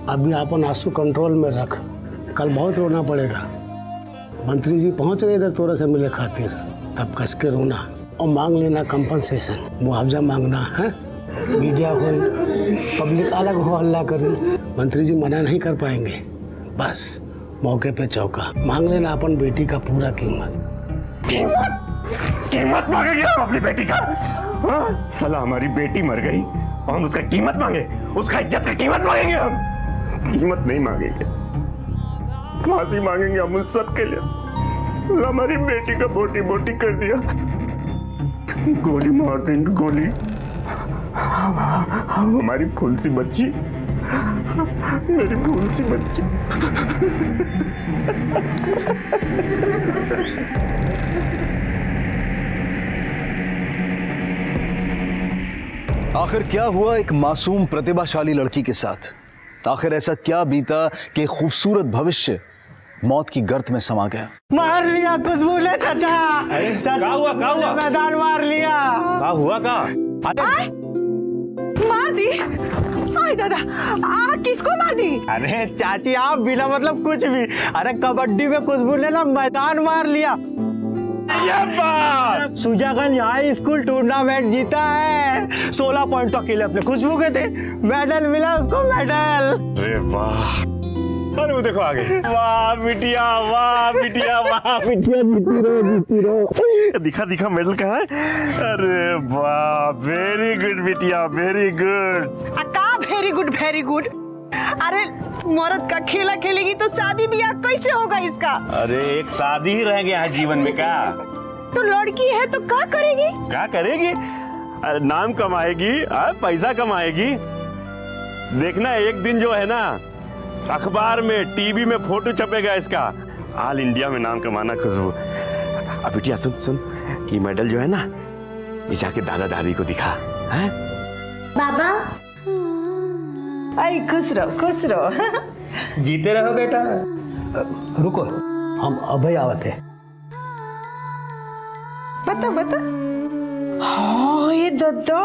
Speaker 15: अभी अपन आंसू कंट्रोल में रख, कल बहुत रोना पड़ेगा। मंत्री जी पहुंच रहे इधर तोरा से मिले खातिर, तब कस के रोना और मांग लेना कंपनसेशन, मुआवजा मांगना है। मीडिया हो, पब्लिक अलग हो, हल्ला करी, मंत्री जी मना नहीं कर पाएंगे। बस मौके पे चौका मांग लेना अपन बेटी का पूरा कीमत।
Speaker 18: कीमत मांगेंगे हम अपनी बेटी का? साला हमारी बेटी मर गई और हम उसका कीमत मांगे? उसका इज्जत का कीमत मांगेंगे हम? कीमत नहीं मांगेंगे, फांसी मांगेंगे हम उन सब के लिए। हमारी बेटी का बोटी बोटी कर दिया, गोली मार देंगे, गोली। हमारी फूल सी बच्ची, मेरी फूल सी बच्ची।
Speaker 3: आखिर क्या हुआ एक मासूम प्रतिभाशाली लड़की के साथ? आखिर ऐसा क्या बीता कि खूबसूरत भविष्य मौत की गर्त में समा गया?
Speaker 19: मार लिया खुशबू ने चाचा।
Speaker 16: क्या हुआ?
Speaker 19: मैदान मार लिया।
Speaker 16: क्या हुआ?
Speaker 19: मार दी? आई दादा, किसको मार दी? अरे चाची, आप बिना मतलब कुछ भी। अरे कबड्डी में खुशबू ने ना मैदान मार लिया। सुजागंज हाई स्कूल टूर्नामेंट जीता है। 16 पॉइंट तो अकेले अपने खुशबू के थे। मेडल मिला उसको, मेडल।
Speaker 18: अरे वाह! अरे वो देखो आगे। वाह बिटिया, वाह बिटिया, वाह बिटिया, जीती रहो। दिखा मेडल कहाँ है? अरे वाह, वेरी गुड बिटिया, वेरी गुड।
Speaker 19: Very good. अरे मर्द का खेला खेलेगी तो शादी ब्याह कैसे होगा इसका?
Speaker 18: अरे एक शादी ही रह गया है जीवन में का?
Speaker 19: तो लड़की है तो क्या करेगी?
Speaker 18: क्या करेगी? अरे नाम कमाएगी, पैसा कमाएगी। देखना एक दिन जो है ना, अखबार में, टीवी में फोटो छपेगा इसका। ऑल इंडिया में नाम कमाना खुशबू। अब बिटिया सुन, ये मेडल जो है ना, ये जाके दादा दादी को दिखा। है
Speaker 13: बाबा?
Speaker 19: आई खुश रहो।
Speaker 10: जीते रहो बेटा।
Speaker 15: रुको, हम अभय आवत है।
Speaker 19: बता। हाँ ये दादा,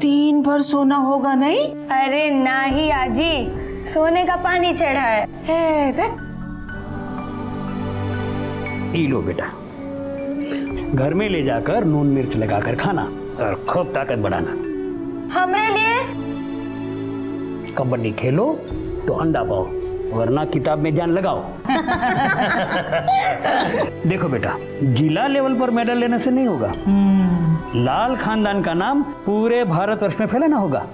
Speaker 19: 3 भर सोना होगा नहीं?
Speaker 13: अरे नहीं आजी, सोने का पानी चढ़ा है।
Speaker 10: ई लो बेटा, घर में ले जाकर नून मिर्च लगाकर खाना और खूब ताकत बढ़ाना।
Speaker 13: हमरे लिए?
Speaker 10: कबड्डी खेलो तो अंडा पाओ, वरना किताब में जान लगाओ। देखो बेटा, जिला लेवल पर मेडल लेने से नहीं होगा, लाल खानदान का नाम पूरे भारतवर्ष में फैलाना होगा।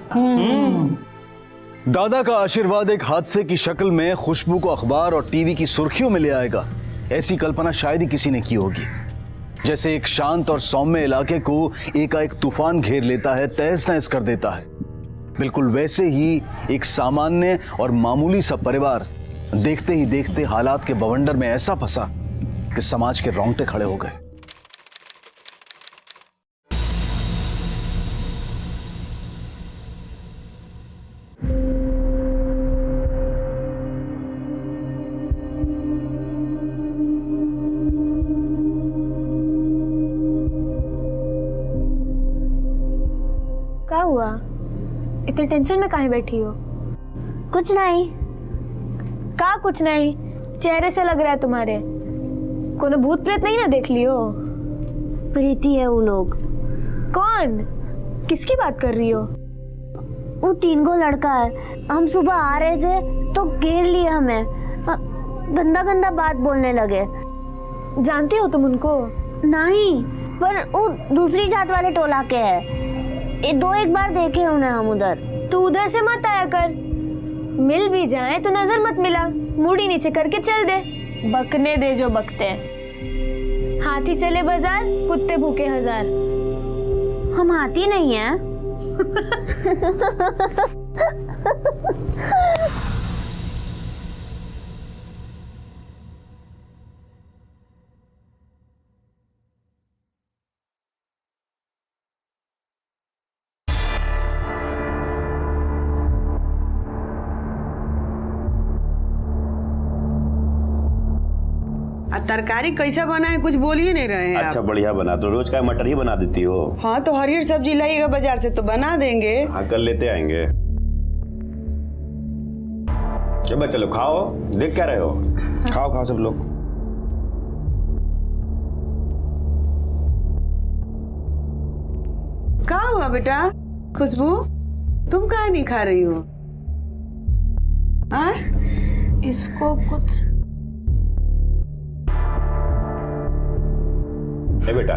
Speaker 3: दादा का आशीर्वाद एक हादसे की शक्ल में खुशबू को अखबार और टीवी की सुर्खियों में ले आएगा, ऐसी कल्पना शायद ही किसी ने की होगी। जैसे एक शांत और सौम्य इलाके को एकाएक तूफान घेर लेता है, तहस नहस कर देता है, बिल्कुल वैसे ही एक सामान्य और मामूली सा परिवार देखते ही देखते हालात के बवंडर में ऐसा फंसा कि समाज के रोंगटे खड़े हो गए।
Speaker 13: क्या हुआ? इतनी टेंशन में काहे बैठी हो? कुछ नहीं। का कुछ नहीं? चेहरे से लग रहा है तुम्हारे कोनो भूत प्रेत नहीं ना देख लियो? प्रीति है वो लोग। कौन? किसकी बात कर रही हो? वो 3 गो लड़का है। हम सुबह आ रहे थे तो घेर लिए हमें, गंदा गंदा बात बोलने लगे। जानती हो तुम उनको? नहीं, पर वो दूसरी जात वाले टोला के है। 2-1 बार देखे उन्हें हम उधर। तू उधर से मत आया कर, मिल भी जाए तो नजर मत मिला, मुड़ी नीचे करके चल दे। बकने दे जो बकते हैं। हाथी चले बाजार, कुत्ते भूखे हजार। हम हाथी नहीं हैं।
Speaker 20: तरकारी कैसा बना है कुछ बोल ही नहीं रहे हैं।
Speaker 18: अच्छा बढ़िया बना, तो रोज का मटर ही बना देती हो?
Speaker 20: हाँ तो हरियर सब्जी लाइएगा बाजार से तो बना देंगे।
Speaker 18: हाँ कल लेते आएंगे। चलो चलो खाओ, देख क्या रहे हो? खाओ खाओ सब लोग।
Speaker 20: क्या हुआ बेटा? खुशबू तुम काहे नहीं खा रही हो?
Speaker 13: इसको कुछ।
Speaker 18: ए बेटा,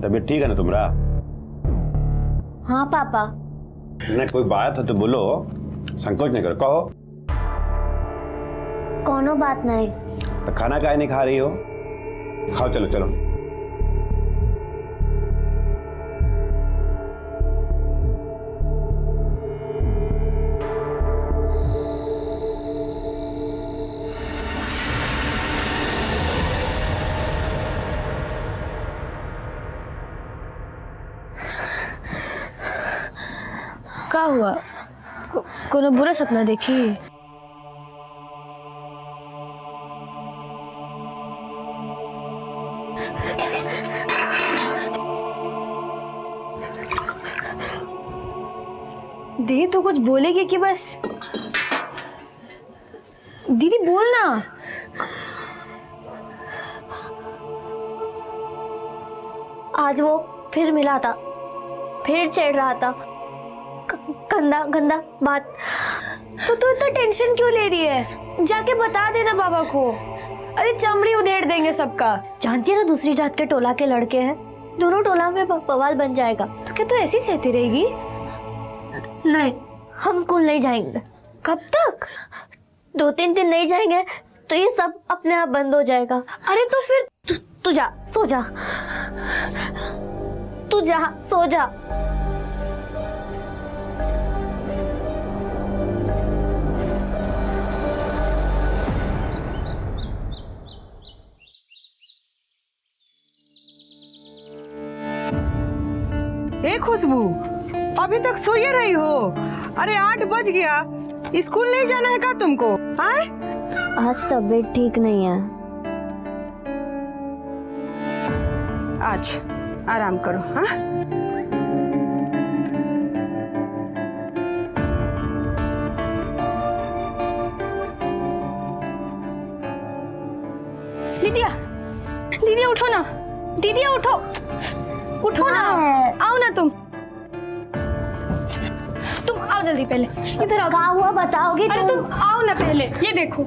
Speaker 18: तबीयत ठीक है ना तुम्हारा?
Speaker 13: हाँ पापा।
Speaker 18: नहीं कोई बात है तो बोलो, संकोच नहीं करो, कहो।
Speaker 13: कोनो बात नहीं।
Speaker 18: तो खाना काहे नहीं खा रही हो? खाओ चलो चलो।
Speaker 13: क्या हुआ? कोनो बुरा सपना देखी? दीदी तो कुछ बोलेगी कि बस? दीदी बोल ना। आज वो फिर मिला था, फिर चढ़ रहा था, गंदा गंदा बात। तो तू इतना टेंशन क्यों ले रही है? जाके बता देना बाबा को। अरे चमड़ी उधेड़ देंगे सबका। जानती है ना दूसरी जात के टोला के लड़के हैं, दोनों टोला में बवाल बन जाएगा। तो क्या तू ऐसी सहती रहेगी? नहीं, हम स्कूल नहीं जाएंगे। कब तक? 2-3 दिन नहीं जाएंगे तो ये सब अपने आप बंद हो जाएगा। अरे तो फिर तू जा, सो जा। तू जा, सो जा।
Speaker 20: ए खुशबू, अभी तक सोए रही हो? अरे 8 बज गया, स्कूल नहीं जाना है क्या तुमको? हाँ
Speaker 13: आज तबीयत ठीक नहीं है।
Speaker 20: आज आराम करो। हाँ
Speaker 13: दीदिया, दीदी उठो ना। दीदिया उठो, उठो ना। आओ ना तुम आओ जल्दी। पहले इधर आओ। क्या हुआ बताओगी? अरे तुम आओ ना पहले, ये देखो।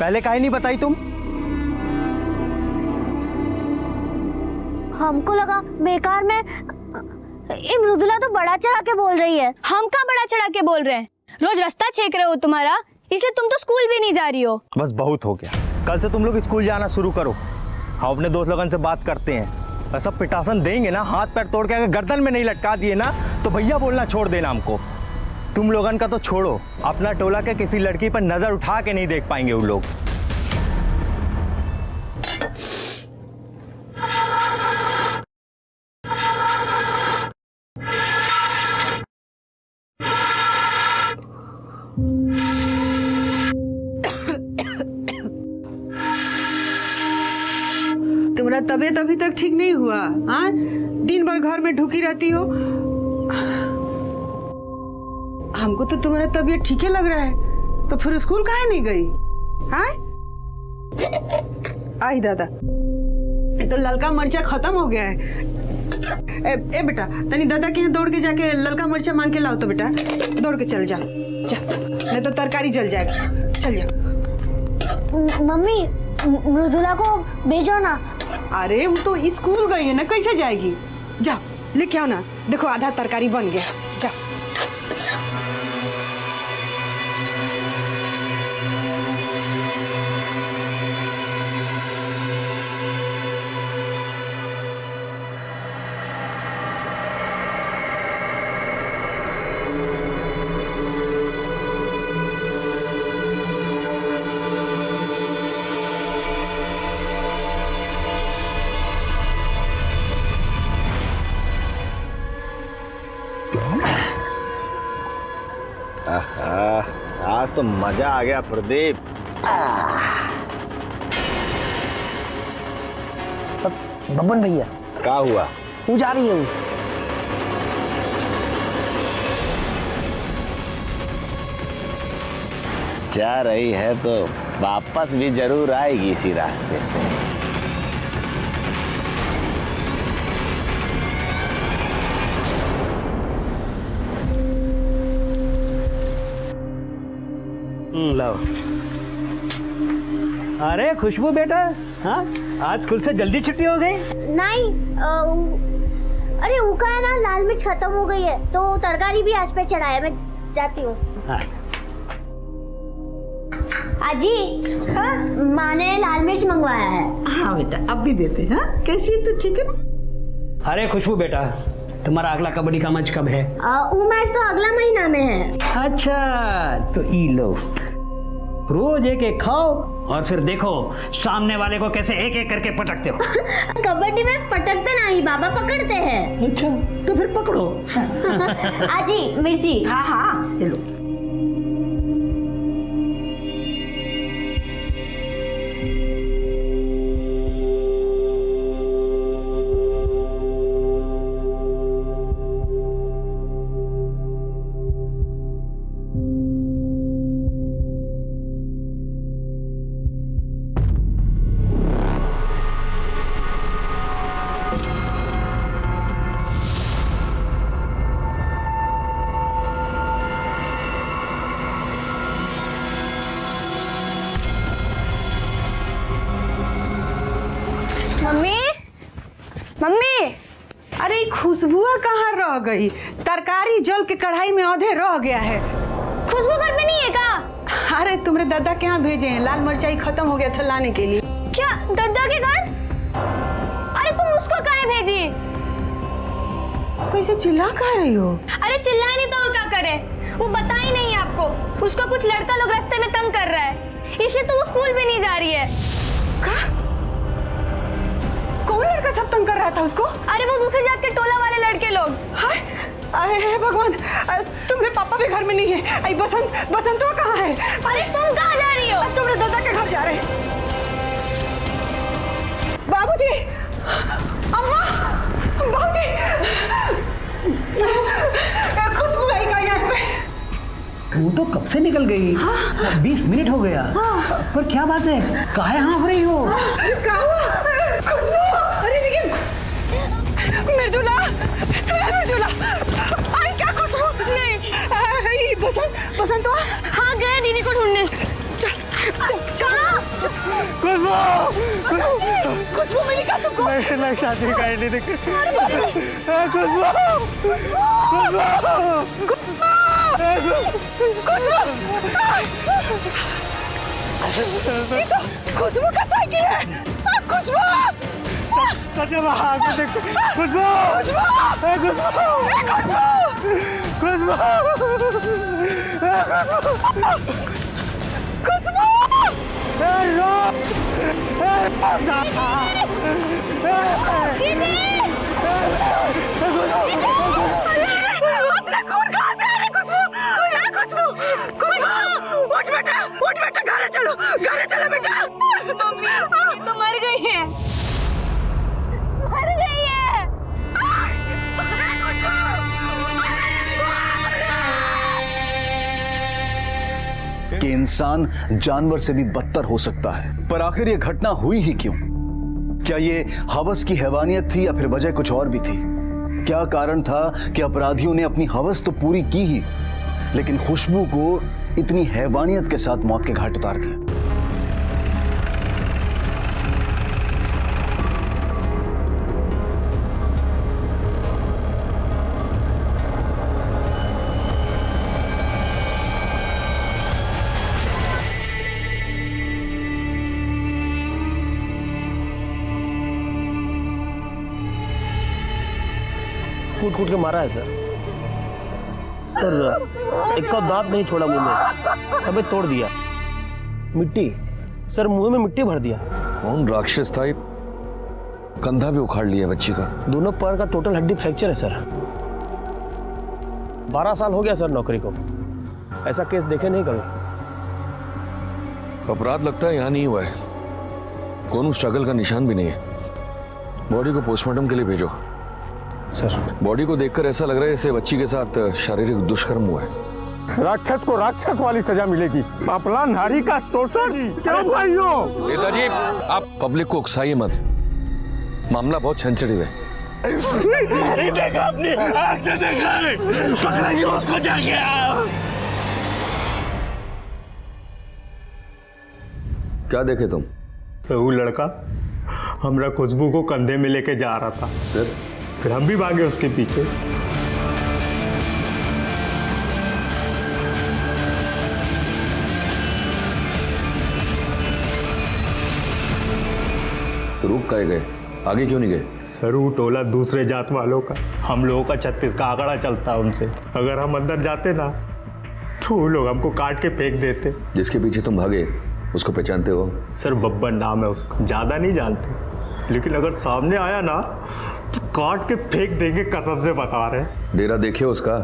Speaker 19: पहले काहे नहीं बताई तुम?
Speaker 13: हमको लगा बेकार में। ये मृदुला तो बड़ा चढ़ा के बोल रही है।
Speaker 17: हम कहाँ बड़ा चढ़ा के बोल रहे हैं? रोज रास्ता छेक रहे हो तुम्हारा, इसलिए तुम तो स्कूल भी नहीं जा रही हो।
Speaker 19: बस बहुत हो गया, कल से तुम लोग स्कूल जाना शुरू करो। हम अपने दोस्त लोगों से बात करते हैं, ऐसा पिटासन देंगे ना, हाथ पैर तोड़ के अगर गर्दन में नहीं लटका दिए ना तो भैया बोलना छोड़ देना हमको। तुम लोगन का तो छोड़ो, अपना टोला के किसी लड़की पर नजर उठा के नहीं देख पाएंगे वो लोग।
Speaker 20: तुम्हारा तबीयत अभी तक ठीक नहीं हुआ? हाँ, दिन भर घर में ढुकी रहती हो। हमको तो तुम्हारा तबीयत ठीक ही लग रहा है, तो फिर स्कूल काहे नहीं गई? हाँ? आई दादा, तो ललका मर्चा खत्म हो गया है। ए बेटा, तनी दादा के यहाँ दौड़ के जाके ललका मर्चा मांग के लाओ तो बेटा, दौड़ के चल जा, नहीं तो तरकारी जल जाएगा। चल जा।
Speaker 13: मम्मी, मृदुला को भेजो ना।
Speaker 20: अरे वो तो स्कूल गई है ना, कैसे जाएगी? जाओ लेके आओ ना, देखो आधा तरकारी बन गया। जाओ।
Speaker 19: आज तो मजा आ गया प्रदीप।
Speaker 21: बबन भैया,
Speaker 19: क्या हुआ?
Speaker 21: तू जा रही है?
Speaker 19: जा रही है तो वापस भी जरूर आएगी इसी रास्ते से।
Speaker 21: लो। अरे खुशबू बेटा, हाँ आज स्कूल से जल्दी छुट्टी हो गई?
Speaker 13: नहीं, अरे वो का है ना, लाल मिर्च खत्म हो गई है तो तरकारी भी आज पे चढ़ाया। मैं जाती हूँ।
Speaker 21: हाँ।
Speaker 13: आजी, हाँ? माँ ने लाल मिर्च मंगवाया है।
Speaker 20: हाँ बेटा, अब भी देते हैं। हाँ? कैसी है तू, ठीक है ना?
Speaker 21: अरे खुशबू बेटा, तुम्हारा अगला कबड्डी का मैच कब है?
Speaker 13: वो मैच तो अगला महीना में है।
Speaker 21: अच्छा, तो ई लो, रोज एक एक खाओ और फिर देखो सामने वाले को कैसे एक एक करके पटकते हो।
Speaker 13: कबड्डी में पटकते नहीं, बाबा पकड़ते हैं।
Speaker 21: अच्छा, तो फिर पकड़ो।
Speaker 13: आजी मिर्ची।
Speaker 20: हाँ हाँ, ये लो।
Speaker 17: Mummy, mummy.
Speaker 20: अरे खुशबुआ कहाँ रह गई? तरकारी जल के कढ़ाई में आधे रह गया है।
Speaker 17: खुशबू घर पे नहीं है का?
Speaker 20: अरे तुम्हारे दादा के यहाँ भेजे हैं, लाल मिर्चाई खत्म हो गया था लाने के लिए।
Speaker 17: क्या दादा के घर? अरे तुम उसको काहे भेजी?
Speaker 20: कैसे चिल्ला कह रही हो?
Speaker 17: अरे चिल्लाए नहीं तो और क्या करे? वो बता ही नहीं आपको, उसका कुछ लड़का लोग रास्ते में तंग कर रहा है, इसलिए तो वो स्कूल भी नहीं जा रही है।
Speaker 20: कौन लड़का सब तंग कर रहा था उसको?
Speaker 17: अरे वो दूसरे जात के टोला वाले लड़के लोग।
Speaker 20: अरे भगवान, तुम्हारे पापा भी घर में नहीं है। आई बसंत तो कहाँ है?
Speaker 17: अरे तुम कहाँ जा रही हो?
Speaker 20: तुम्हारे दादा के घर जा रहे हैं। बाबूजी, अम्मा, बाबूजी, खुशबू आई का यहाँ पे?
Speaker 21: तू तो कब से निकल गई? 20 मिनट हो गया। पर क्या बात है, काहे हाँफ रही हो?
Speaker 20: अरे लेकिन मृदुला, आई क्या खुशबू?
Speaker 17: नहीं।
Speaker 20: बसंत,
Speaker 17: हाँ गए दीदी को ढूंढने।
Speaker 20: चल। खुशबू मिली क्या तुमको?
Speaker 19: नहीं चाची का नहीं दिख।
Speaker 20: खुशबू का साइकिल है। खुशबू उठ बेटा, घर चलो बेटा।
Speaker 13: मम्मी तो मर गई है, मर गई है।
Speaker 3: कि इंसान जानवर से भी बदतर हो सकता है, पर आखिर ये घटना हुई ही क्यों? क्या ये हवस की हैवानियत थी या फिर वजह कुछ और भी थी? क्या कारण था कि अपराधियों ने अपनी हवस तो पूरी की ही, लेकिन खुशबू को इतनी हैवानियत के साथ मौत के घाट उतार दिया?
Speaker 2: कूट के मारा है सर एक का दांत नहीं छोड़ा मुंह में, सबे तोड़ दिया। मिट्टी सर, मुंह में मिट्टी भर दिया।
Speaker 22: कौन राक्षस था? कंधा भी उखाड़ लिया बच्ची का।
Speaker 2: दोनों पैर का टोटल हड्डी फ्रैक्चर है सर। 12 साल हो गया सर नौकरी को, ऐसा केस देखे नहीं कभी।
Speaker 22: अपराध लगता है यहाँ नहीं हुआ है, कोनो स्ट्रगल का निशान भी नहीं है। बॉडी को पोस्टमार्टम के लिए भेजो।
Speaker 2: सर
Speaker 22: बॉडी को देखकर ऐसा लग रहा है जैसे बच्ची के साथ शारीरिक दुष्कर्म हुआ है।
Speaker 10: राक्षस को राक्षस वाली सजा मिलेगी, अपना नारी का शोषण क्यों भाइयों?
Speaker 22: नेताजी आप पब्लिक को उकसाइए मत, मामला बहुत सेंसिटिव है।
Speaker 2: देखा अपनी आंख से देखा है, पकड़ाइए उसको जाके।
Speaker 22: क्या देखे तुम?
Speaker 19: तो वो लड़का हमरा खुशबू को कंधे में लेके जा रहा था, फिर हम भी भागे उसके पीछे।
Speaker 22: तो रुक काहे गए, आगे क्यों नहीं गए?
Speaker 19: सर वो टोला दूसरे जात वालों का, हम लोगों का 36 का आंकड़ा चलता है उनसे। अगर हम अंदर जाते ना तो वो लोग हमको काट के फेंक देते।
Speaker 22: जिसके पीछे तुम भागे उसको पहचानते हो?
Speaker 19: सर बब्बर नाम है उसका, ज्यादा नहीं जानते, लेकिन अगर सामने आया ना तो काट के फेंक देंगे, कसम से बता रहे।
Speaker 22: डेरा देखिए उसका।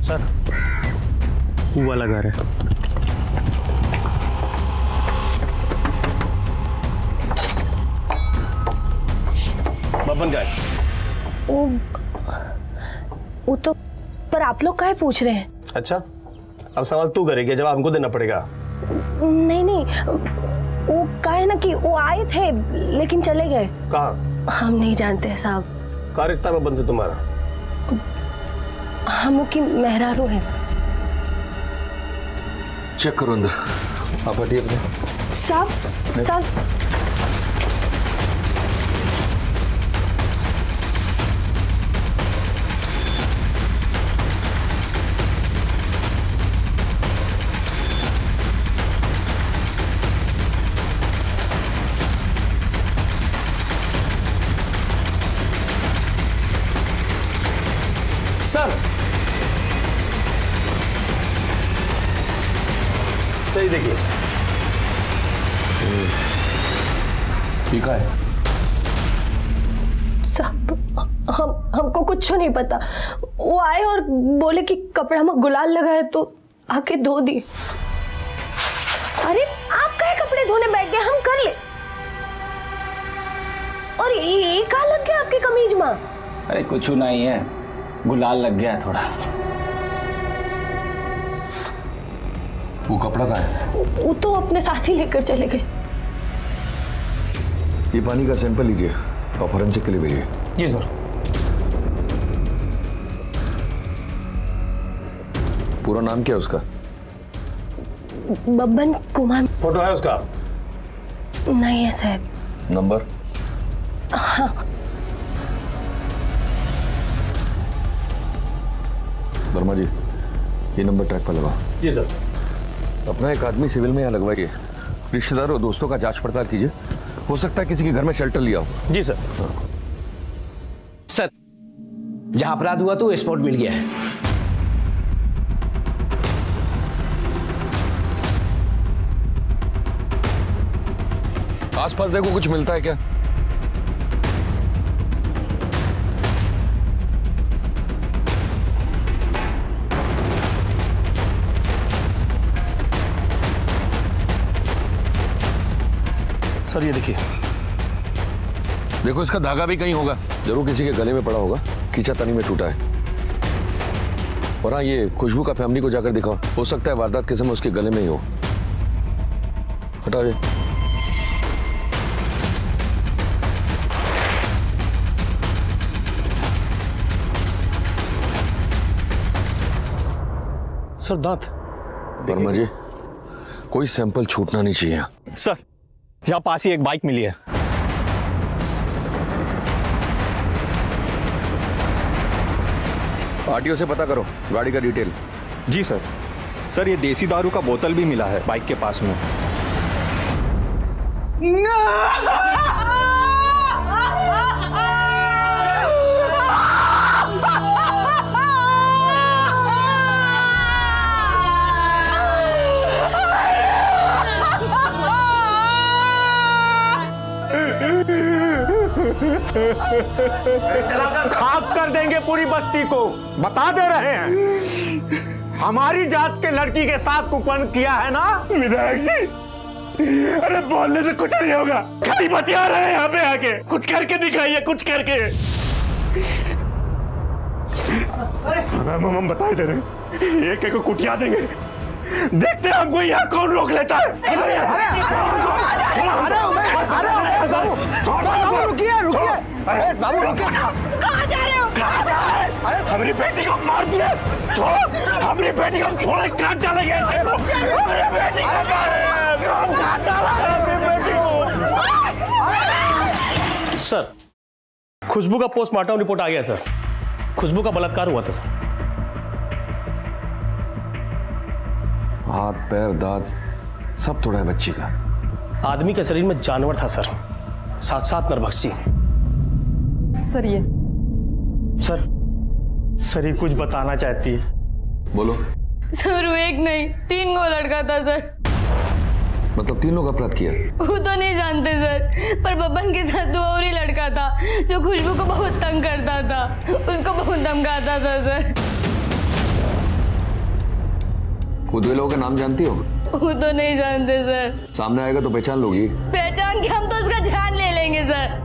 Speaker 2: सर वो वाला घर है।
Speaker 19: बबन का
Speaker 7: वो तो, पर आप लोग काहे पूछ रहे हैं?
Speaker 2: अच्छा, अब सवाल तू करेगी, जवाब हमको देना पड़ेगा।
Speaker 7: नहीं, वो काहे ना कि वो आए थे लेकिन चले गए।
Speaker 2: कहाँ?
Speaker 7: हम नहीं जानते साहब।
Speaker 2: क्या रिश्ता है बबन से तुम्हारा?
Speaker 7: हम उसकी मेहरारू हैं।
Speaker 22: चेक करो अंदर। आप हटिए अपने।
Speaker 7: साहब
Speaker 2: सर सही देखिए,
Speaker 22: ठीक है
Speaker 7: साहब। हमको कुछ नहीं पता। वो आए और बोले कि कपड़ा में गुलाल लगा है तो आके धो दी। अरे आप काहे कपड़े धोने बैठ गए, हम कर ले। और ये कहाँ लग गया आपकी कमीज में?
Speaker 23: अरे कुछ नहीं है, गुलाल लग गया थोड़ा।
Speaker 22: वो कपड़ा कहाँ है?
Speaker 7: वो तो अपने साथ ही लेकर चले गए।
Speaker 22: ये पानी का सैंपल लीजिए और फॉरेंसिक के लिए भेजिए।
Speaker 2: जी सर।
Speaker 22: पूरा नाम क्या है उसका?
Speaker 13: बब्बन कुमार।
Speaker 2: फोटो है उसका?
Speaker 13: नहीं है साहब।
Speaker 22: नंबर?
Speaker 13: हाँ।
Speaker 22: वर्मा जी, ये नंबर ट्रैक पर लगा।
Speaker 2: जी सर।
Speaker 22: अपना एक आदमी सिविल में यहाँ लगवाइए, रिश्तेदारों और दोस्तों का जांच पड़ताल कीजिए, हो सकता है किसी के घर में शेल्टर लिया हो।
Speaker 2: जी सर। सर, जहां अपराध हुआ तो स्पॉट मिल गया है।
Speaker 22: आसपास देखो कुछ मिलता है क्या?
Speaker 2: सर ये देखिए।
Speaker 22: देखो इसका धागा भी कहीं होगा, जरूर किसी के गले में पड़ा होगा, खींचा तनी में टूटा है। और हाँ, ये खुशबू का फैमिली को जाकर दिखाओ, हो सकता है वारदात के समय उसके गले में ही हो। हटाओ ये।
Speaker 2: सर दांत।
Speaker 22: वर्मा जी, कोई सैंपल छूटना नहीं चाहिए।
Speaker 19: सर, यहाँ पास ही एक बाइक मिली है।
Speaker 22: आरटीओ से पता करो गाड़ी का डिटेल।
Speaker 19: जी सर। सर, ये देसी दारू का बोतल भी मिला है बाइक के पास में।
Speaker 5: चलाकर खाक कर देंगे पूरी बस्ती को, बता दे रहे हैं। हमारी जात के लड़की के साथ कुपन किया है ना
Speaker 16: विधायक जी, अरे बोलने से कुछ नहीं होगा, खाली बतिया रहे हैं यहाँ पे आके। कुछ करके दिखाइए, कुछ करके। हम बता दे रहे, एक एक को कुटिया देंगे, देखते हैं हमको यहाँ कौन रोक लेता है।
Speaker 5: रुकिए रुकिए बाबू, रुकिए।
Speaker 16: कहाँ जा रहे हो? हमारी बेटी को मार दिया, हमारी बेटी को थोड़े काट डालेंगे। हमारी बेटी को काट डाला।
Speaker 2: सर, खुशबू का पोस्टमार्टम रिपोर्ट आ गया सर। खुशबू का बलात्कार हुआ था सर।
Speaker 22: हाथ पैर दांत सब तोड़ा है बच्ची का।
Speaker 2: आदमी के शरीर में जानवर था सर, साक्षात नरभक्षी।
Speaker 7: सर ये
Speaker 19: सर ये कुछ बताना चाहती है।
Speaker 22: बोलो।
Speaker 1: सर वो एक नहीं 3 गो लड़का था सर।
Speaker 22: मतलब 3 लोग अपराध किया?
Speaker 1: वो तो नहीं जानते सर, पर बब्बन के साथ 2 और ही लड़का था जो खुशबू को बहुत तंग करता था, उसको बहुत धमकाता था सर।
Speaker 22: वो 2 लोगों का नाम जानती हो?
Speaker 1: वो तो नहीं जानते सर।
Speaker 22: सामने आएगा तो पहचान लोगी?
Speaker 1: पहचान के हम तो उसका जान ले लेंगे सर।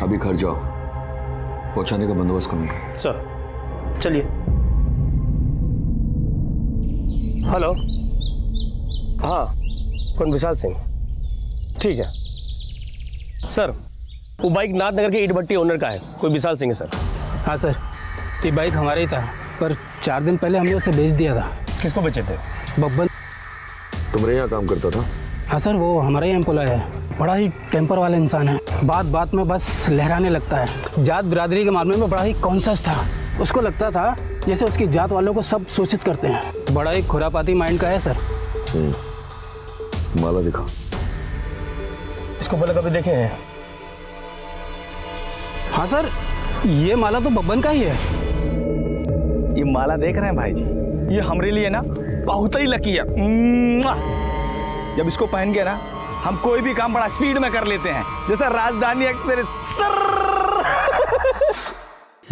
Speaker 22: अभी घर जाओ, पहुंचाने का बंदोबस्त करूंगा।
Speaker 2: सर चलिए। हेलो, हाँ कौन? विशाल सिंह। ठीक है सर, वो बाइक नाथनगर के ईट भट्टी ओनर का है, कोई विशाल सिंह है सर।
Speaker 10: हाँ सर, ये बाइक हमारा ही था, पर 4 दिन पहले हमने उसे बेच दिया था।
Speaker 2: किसको बेचे थे?
Speaker 10: बब्बन।
Speaker 22: तुम्हारे यहाँ काम करता था?
Speaker 10: हाँ सर, वो हमारा ही एम्प्लॉय है, बड़ा ही टेम्पर वाला इंसान है, बात बात में बस लहराने लगता है। जात बिरादरी के मामले में बड़ा ही कॉन्शियस था, उसको लगता था जैसे उसकी जात वालों को सब सूचित करते हैं। बड़ा ही खुरापाती माइंड का है सर।
Speaker 22: माला दिखा।
Speaker 2: इसको पहले कभी देखे हैं?
Speaker 10: हाँ सर, ये माला तो बब्बन का ही है।
Speaker 19: ये माला देख रहे हैं भाई जी, ये हमारे लिए ना बहुत ही लकी है। जब इसको पहन के ना हम कोई भी काम बड़ा स्पीड में कर लेते हैं, जैसे राजधानी एक्सप्रेस।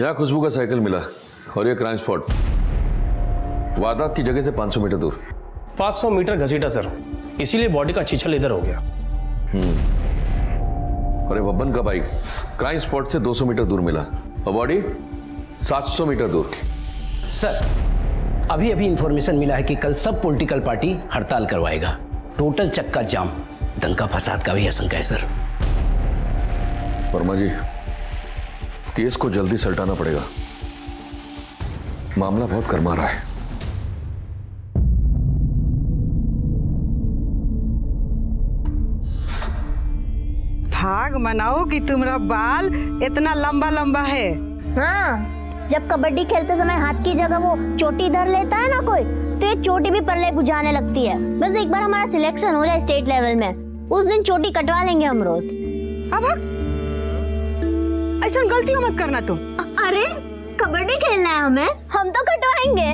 Speaker 22: यहाँ खुशबू का साइकिल मिला और ये क्राइम स्पॉट वारदात की जगह से 500 मीटर दूर।
Speaker 2: 500 मीटर घसीटा सर, इसीलिए बॉडी का छीछल इधर हो गया।
Speaker 22: और ये बब्बन का बाइक क्राइम स्पॉट से 200 मीटर दूर मिला और बॉडी 700 मीटर दूर।
Speaker 9: सर, अभी अभी इंफॉर्मेशन मिला है कि कल सब पॉलिटिकल पार्टी हड़ताल करवाएगा। टोटल चक्का जाम, दंगा फसाद का भी आशंका है सर।
Speaker 22: वर्मा जी, केस को जल्दी सलटाना पड़ेगा। मामला बहुत गर्मा रहा है।
Speaker 20: भाग मनाओ कि तुम्हारा बाल इतना लंबा लंबा है।
Speaker 6: हाँ, जब कबड्डी खेलते समय हाथ की जगह वो चोटी धर लेता है ना कोई, तो ये चोटी भी परले बुझाने लगती है। बस एक बार हमारा सिलेक्शन हो जाए स्टेट लेवल में, उस दिन चोटी कटवा लेंगे हम रोज।
Speaker 20: अब ऐसा गलती मत करना तुम।
Speaker 6: अरे कबड्डी खेलना है हमें, हम तो कटवाएंगे।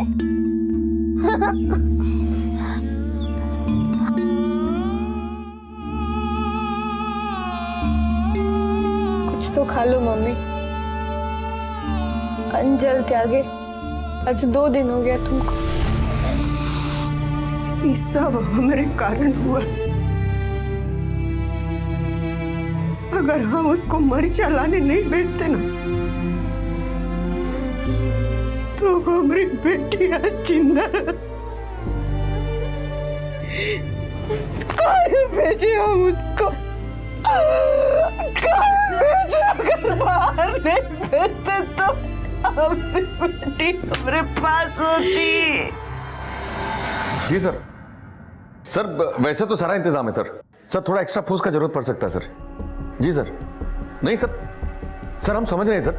Speaker 1: कुछ तो खा लो मम्मी। अंजल त्यागे आज 2 दिन हो गया तुमको।
Speaker 20: ये सब हमारे कारण हुआ। अगर हम उसको मरीचा लाने नहीं भेजते ना, तो हमारी बेटी आज जिंदा कहाँ भेजे हम उसको? कहाँ भेजे? अगर बाहर नहीं भेजते तो हमारी बेटी हमारे पास होती।
Speaker 22: जी सर। सर वैसे तो सारा इंतजाम है सर। सर थोड़ा एक्स्ट्रा फोर्स का जरूरत पड़ सकता है सर। जी सर। नहीं सर, सर हम समझ रहे हैं सर।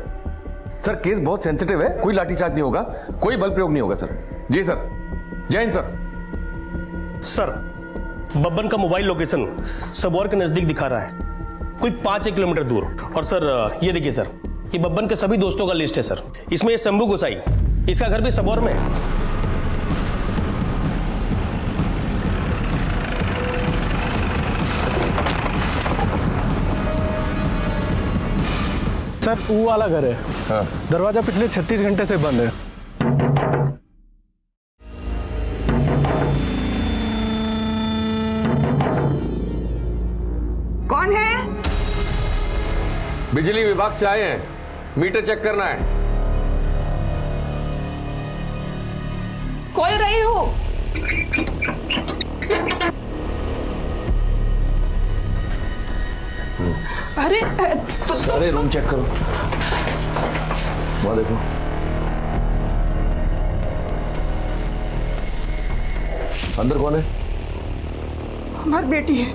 Speaker 22: सर केस बहुत सेंसिटिव है, कोई लाठीचार्ज नहीं होगा, कोई बल प्रयोग नहीं होगा सर। जी सर। जय हिंद सर।
Speaker 2: सर बब्बन का मोबाइल लोकेशन सबौर के नजदीक दिखा रहा है, कोई 5-1 किलोमीटर दूर। और सर ये देखिए सर, ये बब्बन के सभी दोस्तों का लिस्ट है सर। इसमें ये शंभू गोसाई, इसका घर भी सबौर में है।
Speaker 10: सर वो वाला घर है।
Speaker 22: हाँ।
Speaker 10: दरवाजा पिछले 36 घंटे से बंद है।
Speaker 20: कौन है?
Speaker 22: बिजली विभाग से आए हैं, मीटर चेक करना है।
Speaker 20: खोल रही हूँ। अरे
Speaker 22: सारे रूम चेक करो, वहां देखो। अंदर कौन है?
Speaker 20: हमारी बेटी है,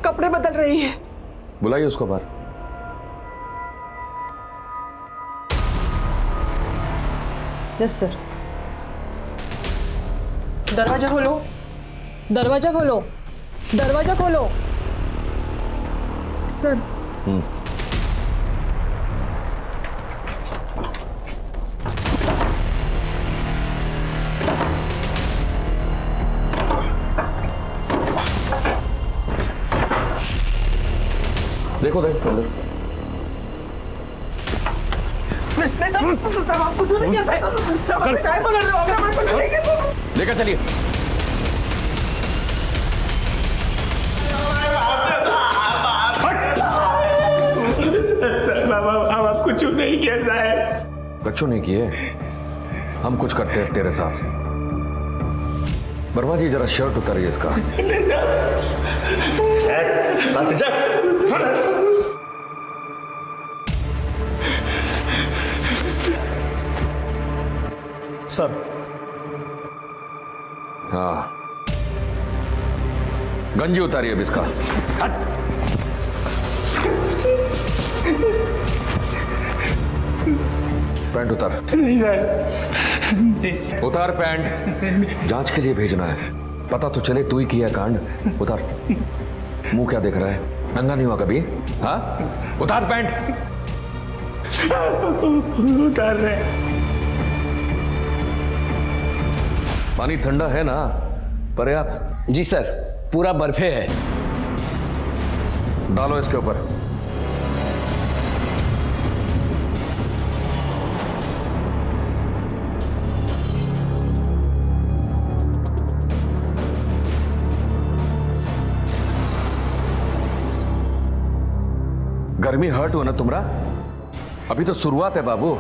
Speaker 20: कपड़े बदल रही है।
Speaker 22: बुलाइए उसको बाहर।
Speaker 20: Yes sir. दरवाजा खोलो, दरवाजा खोलो, दरवाजा खोलो। सर
Speaker 22: देखो देख अंदर। लेकर चलिए।
Speaker 5: हम कुछ नहीं किया साहब।
Speaker 22: कुछ नहीं किए, हम कुछ करते हैं तेरे साथ। वर्मा जी जरा शर्ट उतारिए इसका।
Speaker 2: सर
Speaker 22: हाँ, गंजी उतारिए अब इसका। पैंट उतार।
Speaker 5: नहीं सर।
Speaker 22: उतार पैंट, जांच के लिए भेजना है। पता तो चले तू ही किया कांड। उतार। मुंह क्या देख रहा है, नंगा नहीं हुआ कभी? हाँ उतार पैंट।
Speaker 5: उतार रहे।
Speaker 22: पानी ठंडा है ना? पर्याप्त?
Speaker 9: जी सर, पूरा बर्फे है।
Speaker 22: डालो इसके ऊपर। गर्मी हर्ट हुआ ना तुम्हारा? अभी तो शुरुआत है बाबू,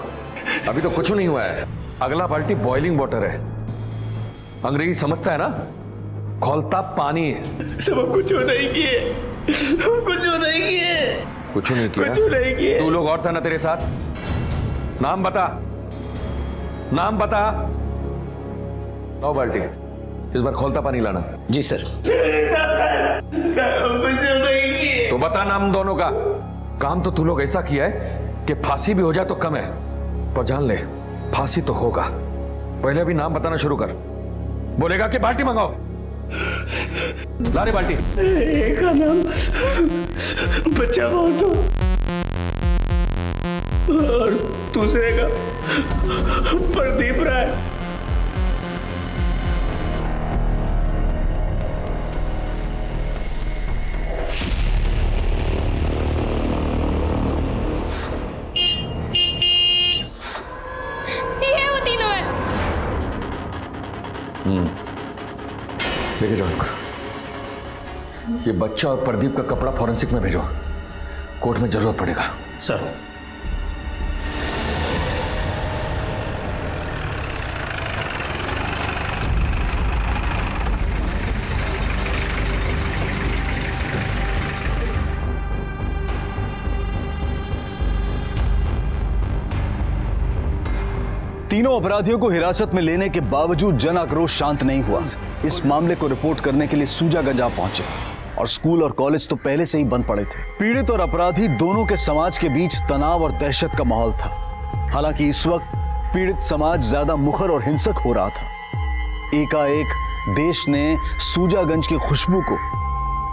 Speaker 22: अभी तो कुछ नहीं हुआ है। अगला बाल्टी बॉइलिंग वाटर है। अंग्रेजी समझता है ना? खौलता पानी।
Speaker 5: सब कुछ नहीं किए, कुछ नहीं किए।
Speaker 22: कुछ नहीं किया।
Speaker 16: कुछ नहीं किया।
Speaker 22: 2 लोग और था ना तेरे साथ? नाम बता, नाम बता। आओ बाल्टी, इस बार खोलता पानी लाना।
Speaker 9: जी सर।
Speaker 22: तो बता नाम दोनों का। काम तो तू लोग ऐसा किया है कि फांसी भी हो जाए तो कम है, पर जान ले फांसी तो होगा। पहले भी नाम बताना शुरू कर। बोलेगा कि बाल्टी मंगाओ। ला रे बाल्टी।
Speaker 16: एक का नाम बच्चा बहुत और दूसरे का प्रदीप राय।
Speaker 1: ये वो तीनों है।
Speaker 22: लेके जाओ इनको। ये बच्चा और प्रदीप का कपड़ा फॉरेंसिक में भेजो, कोर्ट में जरूरत पड़ेगा।
Speaker 2: सर।
Speaker 3: तीनों अपराधियों को हिरासत में लेने के बावजूद जन आक्रोश शांत नहीं हुआ। इस मामले को रिपोर्ट करने के लिए सूजागंज आ पहुंचे और स्कूल और कॉलेज तो पहले से ही बंद पड़े थे। पीड़ित और अपराधी दोनों के समाज के बीच तनाव और दहशत का माहौल था। हालांकि इस वक्त पीड़ित समाज ज्यादा मुखर और हिंसक हो रहा था। एकाएक देश ने सूजागंज की खुशबू को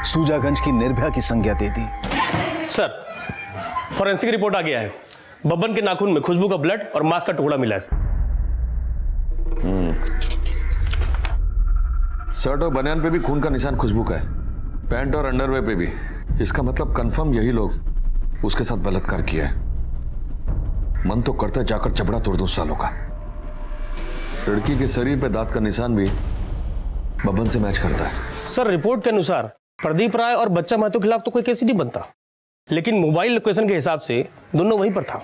Speaker 3: सूजागंज की निर्भया की संज्ञा दे दी।
Speaker 2: सर, फॉरेंसिक रिपोर्ट आ गया है। बब्बन के नाखून में खुशबू का ब्लड और मांस का टुकड़ा मिला है।
Speaker 22: शर्ट और बनियान पे भी खून का निशान खुशबू का है, पैंट और अंडरवेयर पे भी। इसका मतलब कंफर्म यही लोग उसके साथ बलात्कार किया है। मन तो करता है जाकर चबड़ा तोड़ दूं सालों का। लड़की के शरीर पे दांत का निशान भी बब्बन से मैच करता है।
Speaker 2: सर, रिपोर्ट के अनुसार प्रदीप राय और बच्चा महतो के खिलाफ तो कोई केस ही नहीं बनता, लेकिन मोबाइल लोकेशन के हिसाब से दोनों वहीं पर था।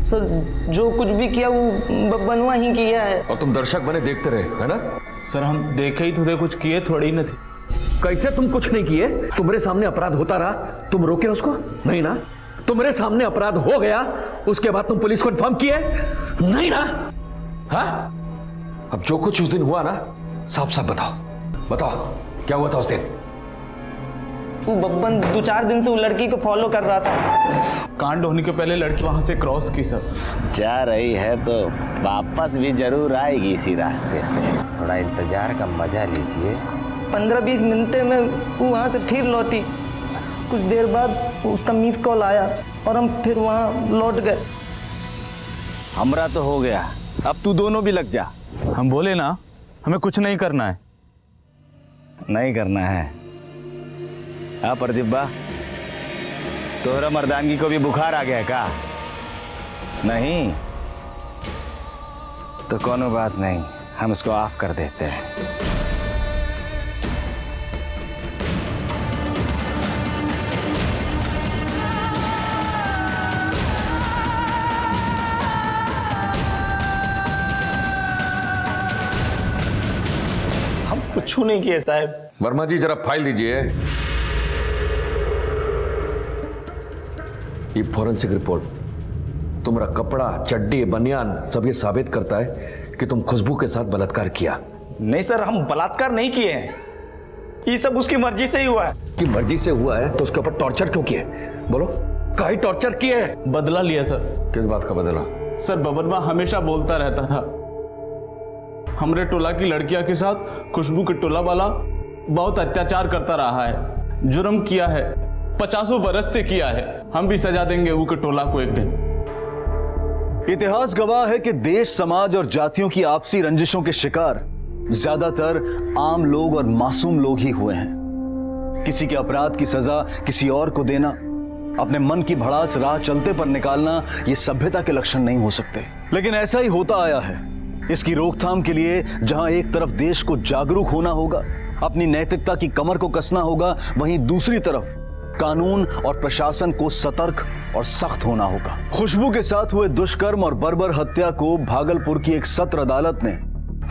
Speaker 19: सर, जो कुछ भी किया वो बब्बनवा ही किया है।
Speaker 22: और तुम दर्शक बने देखते रहे, है ना?
Speaker 16: सर, हम देखे ही थे, कुछ किए थोड़ी न थे।
Speaker 22: कैसे तुम कुछ नहीं किए? तुम्हारे सामने अपराध होता रहा, तुम रोके उसको? नहीं ना? तुम्हारे सामने अपराध हो गया, उसके बाद तुम पुलिस को इन्फॉर्म किए? नहीं ना? हाँ? अब जो कुछ उस दिन हुआ ना, साफ साफ बताओ, बताओ क्या हुआ था उस दिन?
Speaker 19: वो बब्बन 2-4 दिन से वो लड़की को फॉलो कर रहा था।
Speaker 16: कांड होने के पहले लड़की वहां से क्रॉस की सर।
Speaker 23: जा रही है तो वापस भी जरूर आएगी इसी रास्ते से। थोड़ा इंतजार का मजा लीजिए।
Speaker 19: 15-20 मिनट में वो वहाँ से फिर लौटी। कुछ देर बाद उसका मिस कॉल आया और हम फिर वहाँ लौट गए।
Speaker 23: हमरा तो हो गया, अब तू दोनों भी लग जा।
Speaker 4: हम बोले ना, हमें कुछ नहीं करना है।
Speaker 23: नहीं करना है? हाँ प्रदीप बा, तोहरा मर्दानगी को भी बुखार आ गया है का? नहीं तो कोनो बात नहीं, हम इसको ऑफ कर देते हैं।
Speaker 19: हम कुछ नहीं किए साहब।
Speaker 22: वर्मा जी जरा फाइल दीजिए। ये फॉरेंसिक रिपोर्ट, तुम्हारा कपड़ा, चड्डी, बनियान सब ये साबित करता है कि तुम खुशबू के साथ बलात्कार किया।
Speaker 19: नहीं सर, हम बलात्कार नहीं किए हैं। ये सब उसकी मर्जी से ही हुआ है।
Speaker 22: कि मर्जी से हुआ है तो उसके ऊपर टॉर्चर क्यों किए? बोलो, काहे टॉर्चर किए?
Speaker 16: बदला लिया सर।
Speaker 22: किस बात का बदला?
Speaker 16: सर, बबनवा हमेशा बोलता रहता था हमरे टोला की लड़कियां के साथ खुशबू के टोला वाला बहुत अत्याचार करता रहा है, जुर्म किया है, 50 बरस से किया है। हम भी सजा देंगे वो के टोला को एक दिन।
Speaker 3: इतिहास गवाह है कि देश, समाज और जातियों की आपसी रंजिशों के शिकार ज्यादातर आम लोग और मासूम लोग ही हुए हैं। किसी के अपराध की सजा किसी और को देना, अपने मन की भड़ास राह चलते पर निकालना, ये सभ्यता के लक्षण नहीं हो सकते। लेकिन ऐसा ही होता आया है। इसकी रोकथाम के लिए जहां एक तरफ देश को जागरूक होना होगा, अपनी नैतिकता की कमर को कसना होगा, वहीं दूसरी तरफ कानून और प्रशासन को सतर्क और सख्त होना होगा। खुशबू के साथ हुए दुष्कर्म और बर्बर हत्या को भागलपुर की एक सत्र अदालत ने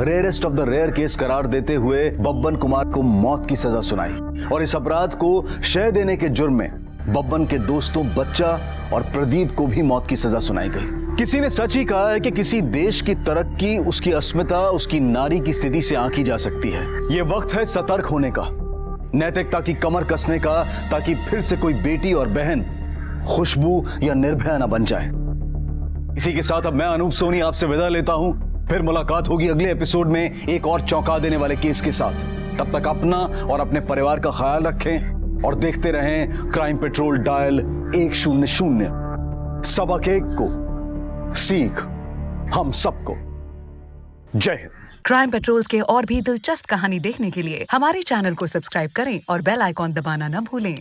Speaker 3: rarest of the rare case करार देते हुए बब्बन कुमार को मौत की सजा सुनाई और इस अपराध को शय देने के जुर्म में बब्बन के दोस्तों बच्चा और प्रदीप को भी मौत की सजा सुनाई गई। किसी ने सच ही कहा है कि किसी देश की तरक्की उसकी अस्मिता, उसकी नारी की स्थिति से आंकी जा सकती है। ये वक्त है सतर्क होने का, नैतिकता की कमर कसने का, ताकि फिर से कोई बेटी और बहन खुशबू या निर्भया न बन जाए। इसी के साथ अब मैं अनूप सोनी आपसे विदा लेता हूं। फिर मुलाकात होगी अगले एपिसोड में एक और चौंका देने वाले केस के साथ। तब तक अपना और अपने परिवार का ख्याल रखें और देखते रहें क्राइम पेट्रोल डायल 100। सबक एक को, सीख हम सबको। जय हिंद।
Speaker 11: क्राइम पेट्रोल के और भी दिलचस्प कहानी देखने के लिए हमारे चैनल को सब्सक्राइब करें और बेल आइकॉन दबाना न भूलें।